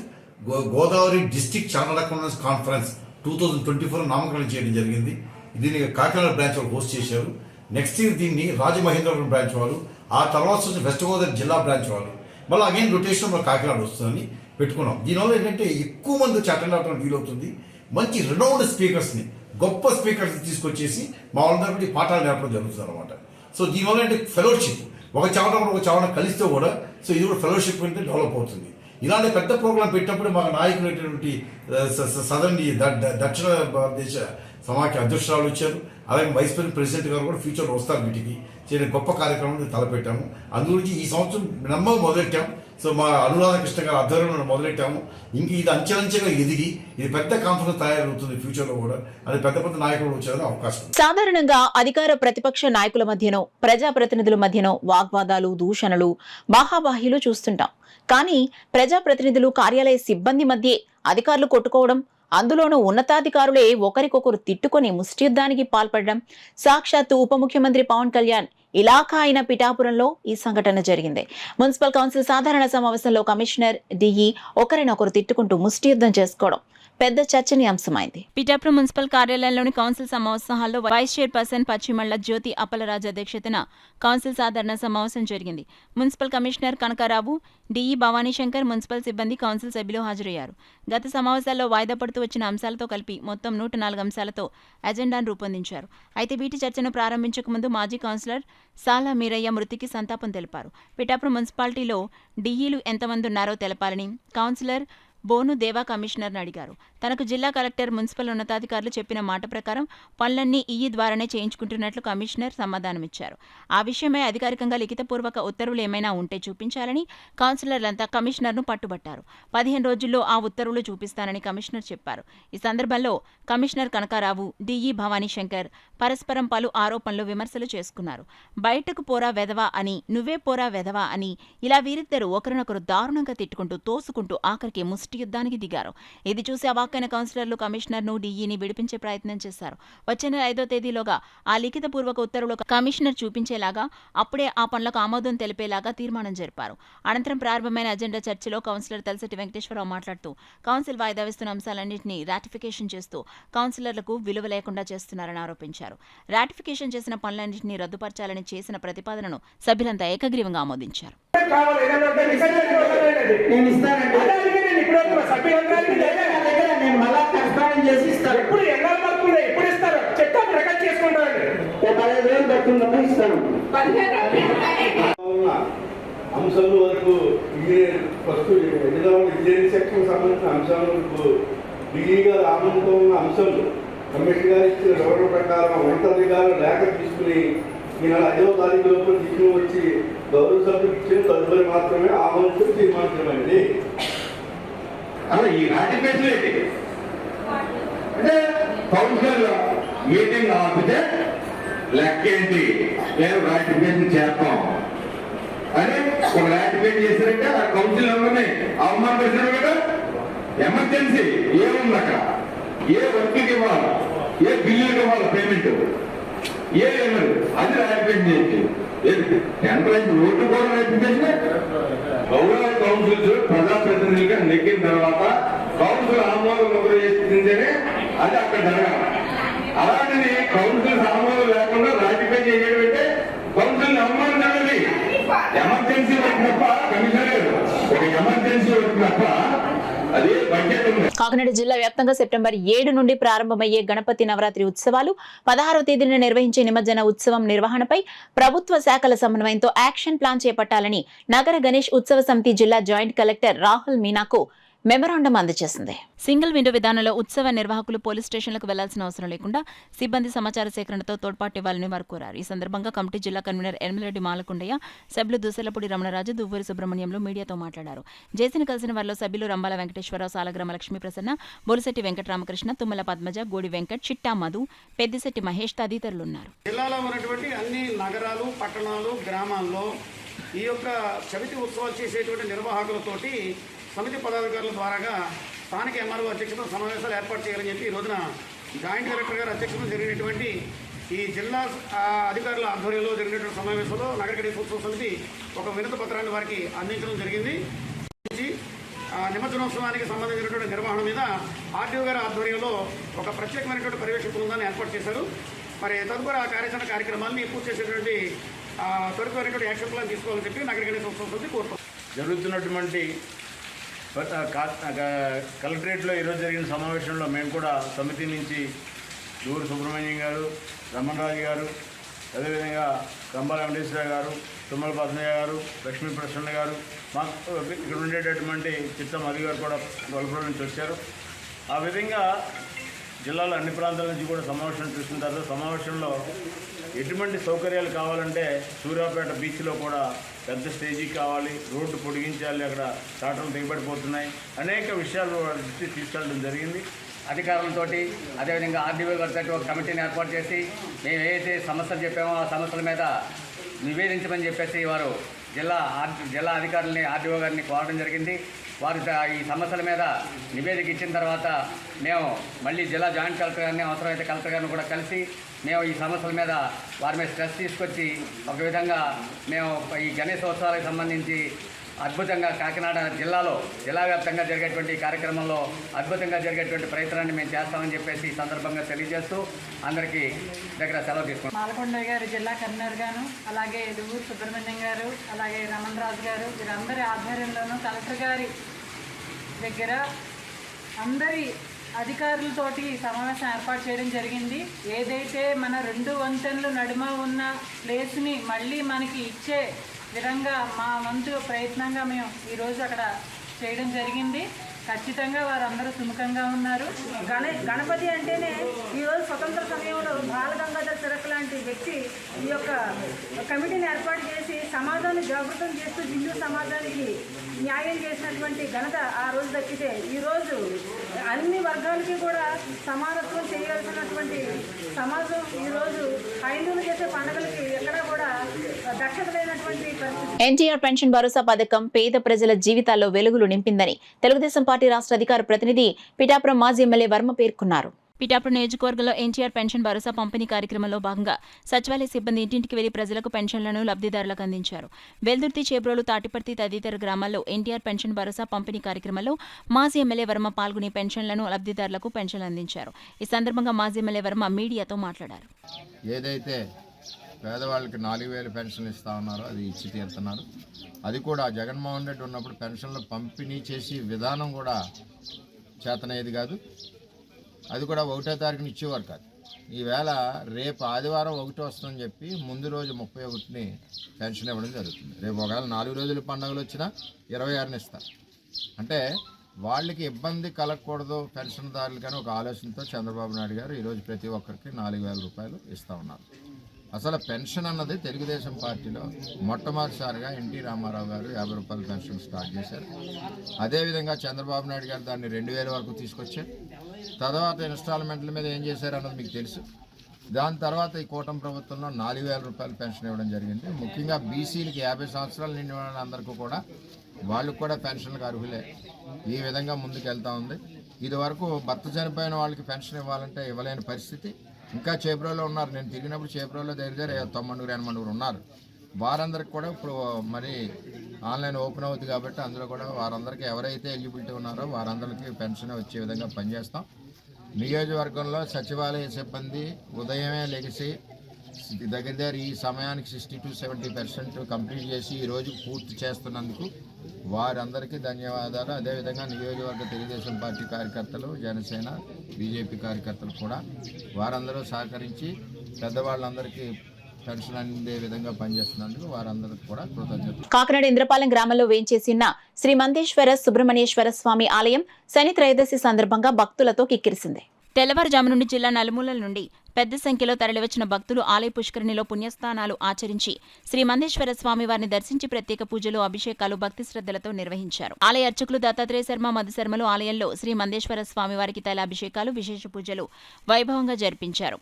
Godavari district chartered accountants conference 2024 నామకరణం చేయడం జరిగింది. దీనికి కాకినాడ బ్రాంచ్ వాళ్ళు హోస్ట్ చేశారు. నెక్స్ట్ ఇయర్ దీన్ని రాజమహేంద్రవరం బ్రాంచ్ వాళ్ళు, ఆ తర్వాత వెస్ట్ గోదావరి జిల్లా బ్రాంచ్ వాళ్ళు, మళ్ళీ అగైన్ రొటేషన్ మన కాకినాడ వస్తుందని పెట్టుకున్నాం. దీనివల్ల ఏంటంటే ఎక్కువ మంది చార్టర్డ్ అకౌంటెంట్ వీలవుతుంది. మంచి రెనౌండ్ స్పీకర్స్ని, గొప్ప స్పీకర్స్ తీసుకొచ్చేసి మా వాళ్ళందరికీ పాఠాలు నేర్పడం జరుగుతుంది అనమాట. సో దీనివల్ల అంటే ఫెలోషిప్, ఒక చావన కలిస్తే కూడా సో ఇది కూడా ఫెలోషిప్ అంటే డెవలప్ అవుతుంది. ఇలాంటి పెద్ద ప్రోగ్రాం పెట్టినప్పుడు మా నాయకులైనటువంటి సదరన్ దక్షిణ భారతదేశ సమాఖ్య అధ్యక్షురాలు వచ్చారు. అలాగే వైస్ ప్రెసిడెంట్ గారు కూడా ఫ్యూచర్లో వస్తారు. వీటికి చేయడం గొప్ప కార్యక్రమం తలపెట్టాము. అందు గురించి ఈ సంవత్సరం మొదలెట్టాం. సో మా అనురాధకృష్ణ గారి ఆధ్వర్యంలో మొదలెట్టాము. ఇంక ఇది అంచెలంచెగా ఎదిగి ఇది పెద్ద కాన్ఫరెన్స్ తయారవుతుంది ఫ్యూచర్లో కూడా. అది పెద్ద పెద్ద నాయకులు వచ్చేదని అవకాశం. సాధారణంగా అధికార ప్రతిపక్ష నాయకుల మధ్యనో ప్రజాప్రతినిధుల మధ్యనో వాగ్వాదాలు, దూషణలు, బాహాబాహీలు చూస్తుంటాం. కానీ ప్రజాప్రతినిధులు, కార్యాలయ సిబ్బంది మధ్యే అధికారులు కొట్టుకోవడం, అందులోనూ ఉన్నతాధికారులే ఒకరికొకరు తిట్టుకొని ముష్టియుద్ధానికి పాల్పడడం, సాక్షాత్తు ఉప ముఖ్యమంత్రి పవన్ కళ్యాణ్ ఇలాఖా అయిన పిఠాపురంలో ఈ సంఘటన జరిగింది. మున్సిపల్ కౌన్సిల్ సాధారణ సమావేశంలో కమిషనర్, డిఈ ఒకరినొకరు తిట్టుకుంటూ ముష్టియుద్ధం చేసుకోవడం పెద్ద చర్చనీయాంశమైంది. పిఠాపురం మున్సిపల్ కార్యాలయంలోని కౌన్సిల్ సమావేశ హాల్లో వైస్ చైర్పర్సన్ పశ్చిమళ్ల జ్యోతి అప్పలరాజు అధ్యక్షతన కౌన్సిల్ సాధారణ సమావేశం జరిగింది. Municipal commissioner Kanakarao, DE Bhavanishankar, municipal సిబ్బంది, కౌన్సిల్ సభ్యులు హాజరయ్యారు. గత సమావేశాల్లో వాయిదా పడుతూ వచ్చిన అంశాలతో కలిపి మొత్తం 104 అంశాలతో అజెండాను రూపొందించారు. అయితే వీటి చర్చను ప్రారంభించక ముందు మాజీ కౌన్సిలర్ సాలా మీరయ్య మృతికి సంతాపం తెలిపారు. పిఠాపురం మున్సిపాలిటీలో డిఈలు ఎంతమంది ఉన్నారో తెలపాలని కౌన్సిలర్ బోను దేవా కమిషనర్ను అడిగారు. తనకు జిల్లా కలెక్టర్, మున్సిపల్ ఉన్నతాధికారులు చెప్పిన మాట ప్రకారం పనులన్నీ ఈఈ ద్వారానే చేయించుకుంటున్నట్లు కమిషనర్ సమాధానమిచ్చారు. ఆ విషయమై అధికారికంగా లిఖితపూర్వక ఉత్తర్వులు ఏమైనా ఉంటే చూపించాలని కౌన్సిలర్లంతా కమిషనర్ను పట్టుబట్టారు. 15 రోజుల్లో ఆ ఉత్తర్వులు చూపిస్తానని కమిషనర్ చెప్పారు. ఈ సందర్భంలో కమిషనర్ కనకారావు, డిఈ భవానీశంకర్ పరస్పరం పలు ఆరోపణలు, విమర్శలు చేసుకున్నారు. బయటకు పోరా వెధవా అని, నువ్వే పోరా వెధవా అని ఇలా వీరిద్దరూ ఒకరినొకరు దారుణంగా తిట్టుకుంటూ, తోసుకుంటూ ఆఖరికి యుద్ధానికి దిగారు. ఇది చూసి అవాక్కైన కౌన్సిలర్లు కమిషనర్ను, డిఈని విడిపించే ప్రయత్నం చేశారు. వచ్చే నెల 5వ తేదీలోగా ఆ లిఖితపూర్వక ఉత్తర్వులు కమిషనర్ చూపించేలాగా, అప్పుడే ఆ పనులకు ఆమోదం తెలిపేలాగా తీర్మానం జరిపారు. అనంతరం ప్రారంభమైన అజెండా చర్చలో కౌన్సిలర్ తలసటి వెంకటేశ్వరరావు మాట్లాడుతూ కౌన్సిల్ వాయిదా వేస్తున్న అంశాలన్నింటినీ రాటిఫికేషన్ చేస్తూ కౌన్సిలర్లకు విలువ లేకుండా చేస్తున్నారని ఆరోపించారు. రాటిఫికేషన్ చేసిన పనులన్నింటినీ రద్దుపరచాలని చేసిన ప్రతిపాదనను సభ్యులంతా ఏకగ్రీవంగా ఆమోదించారు. అంశాల వరకు ఇంజనీరింగ్ సెక్షన్ సంబంధించిన అంశాల వరకు డిఈ గారు ఆమోదంతో ఉన్న అంశాలు కమిషన్ గారు ఇచ్చిన వివరణ ప్రకారం ఉన్నతాధికారులు లేఖ తీసుకుని ఈ నెల 5వ తారీఖు లోపల తీసుకుని వచ్చి గౌరవ సభ్యులకు ఇచ్చిన తదుపరి మాత్రమే ఆమోదించడం తీర్మానించడమైంది. అలా ఈ రాటిఫికేషన్ ఏంటి అంటే కౌన్సిల్ మీటింగ్ ఆపితే లెక్క ఏంటి, నేను రాటిఫికేషన్ చేస్తాం అని ఒక రాటిఫికేషన్ చేశారంటే ఆ కౌన్సిల్ మెంబర్ని అవమానపరిచారు కదా. ఎమర్జెన్సీ ఏముంది అక్కడ, ఏ వర్క్కి ఇవ్వాలి, ఏ బిల్లుకి ఇవ్వాలి పేమెంట్, ఏమరు అది రాటిఫికేషన్ చేయొచ్చు. ఎంట్రైజ్ ఓటు కూడా రాటిఫికేషన్. గౌరవ కౌన్సిల్స్ ప్రజాప్రతినిధులుగా నెగ్గిన తర్వాత కౌన్సిల్ ఆమోదం ముద్ర చేస్తుంటేనే అది అక్కడ జరగాలి. అలాంటిది కౌన్సిల్ ఆమోదం లేకుండా రాటిఫై చేయడం అంటే కౌన్సిల్ అవమానం జరగాలి. ఎమర్జెన్సీ వచ్చినప్ప కమిషనర్ ఒక ఎమర్జెన్సీ వచ్చినప్ప అది బడ్జెట్ ఉంది. కాకినాడ జిల్లా వ్యాప్తంగా సెప్టెంబర్ 7 నుండి ప్రారంభమయ్యే గణపతి నవరాత్రి ఉత్సవాలు 16వ తేదీన నిర్వహించే నిమజ్జన ఉత్సవం నిర్వహణపై ప్రభుత్వ శాఖల సమన్వయంతో యాక్షన్ ప్లాన్ చేపట్టాలని నగర గణేష్ ఉత్సవ సమితి జిల్లా జాయింట్ కలెక్టర్ రాహుల్ మీనాకు మెమరాండం అందజేసింది. సింగిల్ విండో విధానంలో ఉత్సవ నిర్వాహకులు పోలీస్ స్టేషన్లకు వెళ్లాల్సిన అవసరం లేకుండా సిబ్బంది సమాచార సేకరణతో తోడ్పాటు ఇవ్వాలని వారు కోరారు. ఈ సందర్భంగా కమిటీ జిల్లా కన్వీనర్ ఎర్మిరెడ్డి మాలకొండయ్య, సభ్యులు దూసెలపూడి రమణరాజు, దువ్వూరి సుబ్రహ్మణ్యంలో మీడియాతో మాట్లాడారు. జేసీని కలిసిన వారిలో సభ్యులు రంబాల వెంకటేశ్వరరావు, సాలగ్రామ లక్ష్మీ ప్రసన్న, బోలిశెట్టి వెంకటరామకృష్ణ, తుమ్మల పద్మజ, గోడి వెంకట్, చిట్టా మధు, పెద్దిశెట్టి మహేష్ తదితరులున్నారు. జిల్లాలో ఉన్నటువంటి అన్ని నగరాలు, పట్టణాలు, గ్రామాల్లో ఈ యొక్క చవితి ఉత్సవాలు చేసేటువంటి నిర్వాహకులతోటి సమితి పదాధికారుల ద్వారాగా స్థానిక ఎంఆర్ఓ అధ్యక్షతన సమావేశాలు ఏర్పాటు చేయాలని చెప్పి ఈ రోజున జాయింట్ కలెక్టర్ గారి అధ్యక్షతన జరిగినటువంటి ఈ జిల్లా అధికారుల ఆధ్వర్యంలో జరిగినటువంటి సమావేశంలో నగర గణేష్ ఉత్సవ సమితి ఒక వినతి పత్రాన్ని వారికి అందించడం జరిగింది. నిమజ్జనోత్సవానికి సంబంధించినటువంటి నిర్వహణ మీద ఆర్డీఓ గారి ఆధ్వర్యంలో ఒక ప్రత్యేకమైనటువంటి పర్యవేక్షణ బృందాన్ని ఏర్పాటు చేశారు. మరి తదుపరి ఆ కార్యక్రమాన్ని పూర్తి చేసేటువంటి త్వరితమైనటువంటి యాక్షన్ ప్లాన్ తీసుకోవాలని చెప్పి నగర గణేష్ ఉత్సవ సమితి కోరుతాం. జరుగుతున్నటువంటి కలెక్టరేట్లో ఈరోజు జరిగిన సమావేశంలో మేము కూడా సమితి నుంచి దూరు సుబ్రహ్మణ్యం గారు, రమణరాజు గారు, అదేవిధంగా రంబాల వెంకటేశ్వర గారు, తుమ్మల పద్మయ్య గారు, లక్ష్మీ ప్రసన్న గారు, మాకు ఇక్కడ ఉండేటటువంటి చిత్త మధు గారు కూడా గొల్లపురం నుంచి వచ్చారు. ఆ విధంగా జిల్లాలో అన్ని ప్రాంతాల నుంచి కూడా సమావేశం చూసుకుంటారు. సమావేశంలో ఎటువంటి సౌకర్యాలు కావాలంటే సూర్యాపేట బీచ్లో కూడా పెద్ద స్టేజీ కావాలి, రోడ్డు పొడిగించాలి, అక్కడ టాటర్లు దిగబడిపోతున్నాయి, అనేక విషయాలు తీసుకెళ్ళడం జరిగింది. అధికారులతో అదేవిధంగా ఆర్డీఓ గారితో ఒక కమిటీని ఏర్పాటు చేసి మేము ఏదైతే సమస్యలు చెప్పామో ఆ సమస్యల మీద నివేదించమని చెప్పేసి వారు జిల్లా అధికారులని ఆర్డీఓ గారిని కోరడం జరిగింది. వారు ఈ సమస్యల మీద నివేదిక ఇచ్చిన తర్వాత మేము మళ్ళీ జిల్లా జాయింట్ కలెక్టర్ గారిని అవసరమైతే కలెక్టర్ గారిని కూడా కలిసి మేము ఈ సమస్యల మీద వారి మీద స్ట్రెస్ తీసుకొచ్చి ఒక విధంగా మేము ఈ గణేశోత్సవాలకు సంబంధించి అద్భుతంగా కాకినాడ జిల్లా వ్యాప్తంగా జరిగేటువంటి కార్యక్రమంలో అద్భుతంగా జరిగేటువంటి ప్రయత్నాన్ని మేము చేస్తామని చెప్పేసి ఈ సందర్భంగా తెలియజేస్తూ అందరికీ దగ్గర సెలవు తీసుకుంటాం. మాలకొండ గారు జిల్లా కన్వీనర్ గాను, అలాగే దువ్వూరు సుబ్రహ్మణ్యం గారు, అలాగే రమణ రాజు గారు, వీరందరి ఆధ్వర్యంలోనూ కలెక్టర్ గారి దగ్గర అందరి అధికారులతోటి సమావేశం ఏర్పాటు చేయడం జరిగింది. ఏదైతే మన 2 వంతెనలు నడుమ ఉన్న ప్లేస్ని మళ్ళీ మనకి ఇచ్చే విధంగా మా వంతు ప్రయత్నంగా మేము ఈరోజు అక్కడ చేయడం జరిగింది. ఖచ్చితంగా వారందరూ సుముఖంగా ఉన్నారు. గణపతి అంటేనే ఈరోజు స్వతంత్ర సమయంలో బాలగంగాధర తిలక్ లాంటి వ్యక్తి ఈ యొక్క కమిటీని ఏర్పాటు చేసి సమాజాన్ని జాగృతం చేస్తూ హిందూ సమాజానికి న్యాయం చేసినటువంటి ఘనత ఆ రోజు దక్కితే ఈరోజు అన్ని వర్గాలకి కూడా సమానత్వం చేయాల్సినటువంటి సమాజం ఈరోజు హైందువులు చేసే పండుగలకి ఎక్కడా కూడా దక్షత లేనటువంటి పరిస్థితి. ఎన్టీఆర్ పెన్షన్ భరోసా పథకం పేద ప్రజల జీవితాల్లో వెలుగులు నింపిందని తెలుగుదేశం పార్టీ రాష్ట్ర అధికార ప్రతినిధి పిఠాపురం మాజీ ఎమ్మెల్యే వర్మ పేర్కొన్నారు. పిఠాపురం నియోజకవర్గంలో ఎన్టీఆర్ పెన్షన్ భరోసా పంపిణీ కార్యక్రమంలో భాగంగా సచివాలయ సిబ్బంది ఇంటింటికి వెళ్లి ప్రజలకు పెన్షన్లను లబ్ధిదారులకు అందించారు. వెల్దుర్తి, చేబ్రోలు, తాటిపర్తి తదితర గ్రామాల్లో ఎన్టీఆర్ పెన్షన్ భరోసా పంపిణీ కార్యక్రమంలో మాజీ ఎమ్మెల్యే వర్మ పాల్గొని పెన్షన్లను లబ్ధిదారులకు పెన్షన్లు అందించారు. ఈ సందర్భంగా మాజీ ఎమ్మెల్యే వర్మ మీడియాతో మాట్లాడారు. ఏదైతే పేదవాళ్ళకి 4,000 పెన్షన్లు ఇస్తా ఉన్నారో అది ఇచ్చి తీరుతున్నారు. అది కూడా జగన్మోహన్ రెడ్డి ఉన్నప్పుడు పెన్షన్లు పంపిణీ చేసి విధానం కూడా చేతనయ్యేది కాదు. అది కూడా 1వ తారీఖున ఇచ్చేవారు కాదు. ఈవేళ రేపు ఆదివారం 1 వస్తుందని చెప్పి ముందు రోజు 31ని పెన్షన్ ఇవ్వడం జరుగుతుంది. రేపు ఒకవేళ 4 రోజుల పండుగలు వచ్చినా 26ని ఇస్తారు. అంటే వాళ్ళకి ఇబ్బంది కలగకూడదు పెన్షన్దారులు కానీ ఒక ఆలోచనతో చంద్రబాబు నాయుడు గారు ఈరోజు ప్రతి ఒక్కరికి 4,000 రూపాయలు ఇస్తూ ఉన్నారు. అసలు పెన్షన్ అన్నది తెలుగుదేశం పార్టీలో మొట్టమొదటిసారిగా ఎన్టీ రామారావు గారు 50 రూపాయల పెన్షన్ స్టార్ట్ చేశారు. అదేవిధంగా చంద్రబాబు నాయుడు గారు దాన్ని 2,000 వరకు తీసుకొచ్చారు. తర్వాత ఇన్స్టాల్మెంట్ల మీద ఏం చేశారు అన్నది మీకు తెలుసు. దాని తర్వాత ఈ కూటమి ప్రభుత్వంలో 4,000 రూపాయల పెన్షన్ ఇవ్వడం జరిగింది. ముఖ్యంగా బీసీలకి 50 సంవత్సరాలు నిండిన వాళ్ళందరికీ కూడా వాళ్ళకు కూడా పెన్షన్లకు అర్హులే. ఈ విధంగా ముందుకు వెళ్తూ ఉంది. ఇది వరకు భర్త చనిపోయిన వాళ్ళకి పెన్షన్ ఇవ్వాలంటే ఇవ్వలేని పరిస్థితి. ఇంకా చేబ్రోలో ఉన్నారు. నేను తిరిగినప్పుడు చేబ్రోలో దగ్గర 90-80 ఉన్నారు. వారందరికి కూడా ఇప్పుడు మరి ఆన్లైన్ ఓపెన్ అవుతుంది కాబట్టి అందులో కూడా వారందరికీ ఎవరైతే ఎలిజిబిలిటీ ఉన్నారో వారందరికీ పెన్షన్ వచ్చే విధంగా పనిచేస్తాం. నియోజకవర్గంలో సచివాలయ సిబ్బంది ఉదయమే లెగిసి దగ్గర ఈ సమయానికి 60-70% కంప్లీట్ చేసి ఈరోజు పూర్తి చేస్తున్నందుకు వారందరికీ ధన్యవాదాలు. అదేవిధంగా నియోజకవర్గ తెలుగుదేశం పార్టీ కార్యకర్తలు, జనసేన, బీజేపీ కార్యకర్తలు కూడా వారందరూ సహకరించి పెద్దవాళ్ళందరికీ పెన్షన్ అందే విధంగా పనిచేస్తున్నందుకు వారందరికీ కూడా కృతజ్ఞతలు. కాకినాడ ఇంద్రపాలెం గ్రామంలో వేంచేసిన శ్రీ మందేశ్వర సుబ్రహ్మణ్యేశ్వర స్వామి ఆలయం శని త్రయోదశి సందర్భంగా భక్తులతో కిక్కిరిసింది. తెల్లవారుజాము నుండి జిల్లా నలుమూలల నుండి పెద్ద సంఖ్యలో తరలివచ్చిన భక్తులు ఆలయ పుష్కరిణిలో పుణ్యస్నానాలు ఆచరించి శ్రీ మందేశ్వర స్వామి వారిని దర్శించి ప్రత్యేక పూజలు, అభిషేకాలు భక్తి శ్రద్ధలతో నిర్వహించారు. ఆలయ అర్చకులు దత్తాత్రేయ శర్మ, మధుశర్మలు ఆలయంలో శ్రీ మందేశ్వర స్వామి వారికి తైలాభిషేకాలు, విశేష పూజలు వైభవంగా జరిపించారు.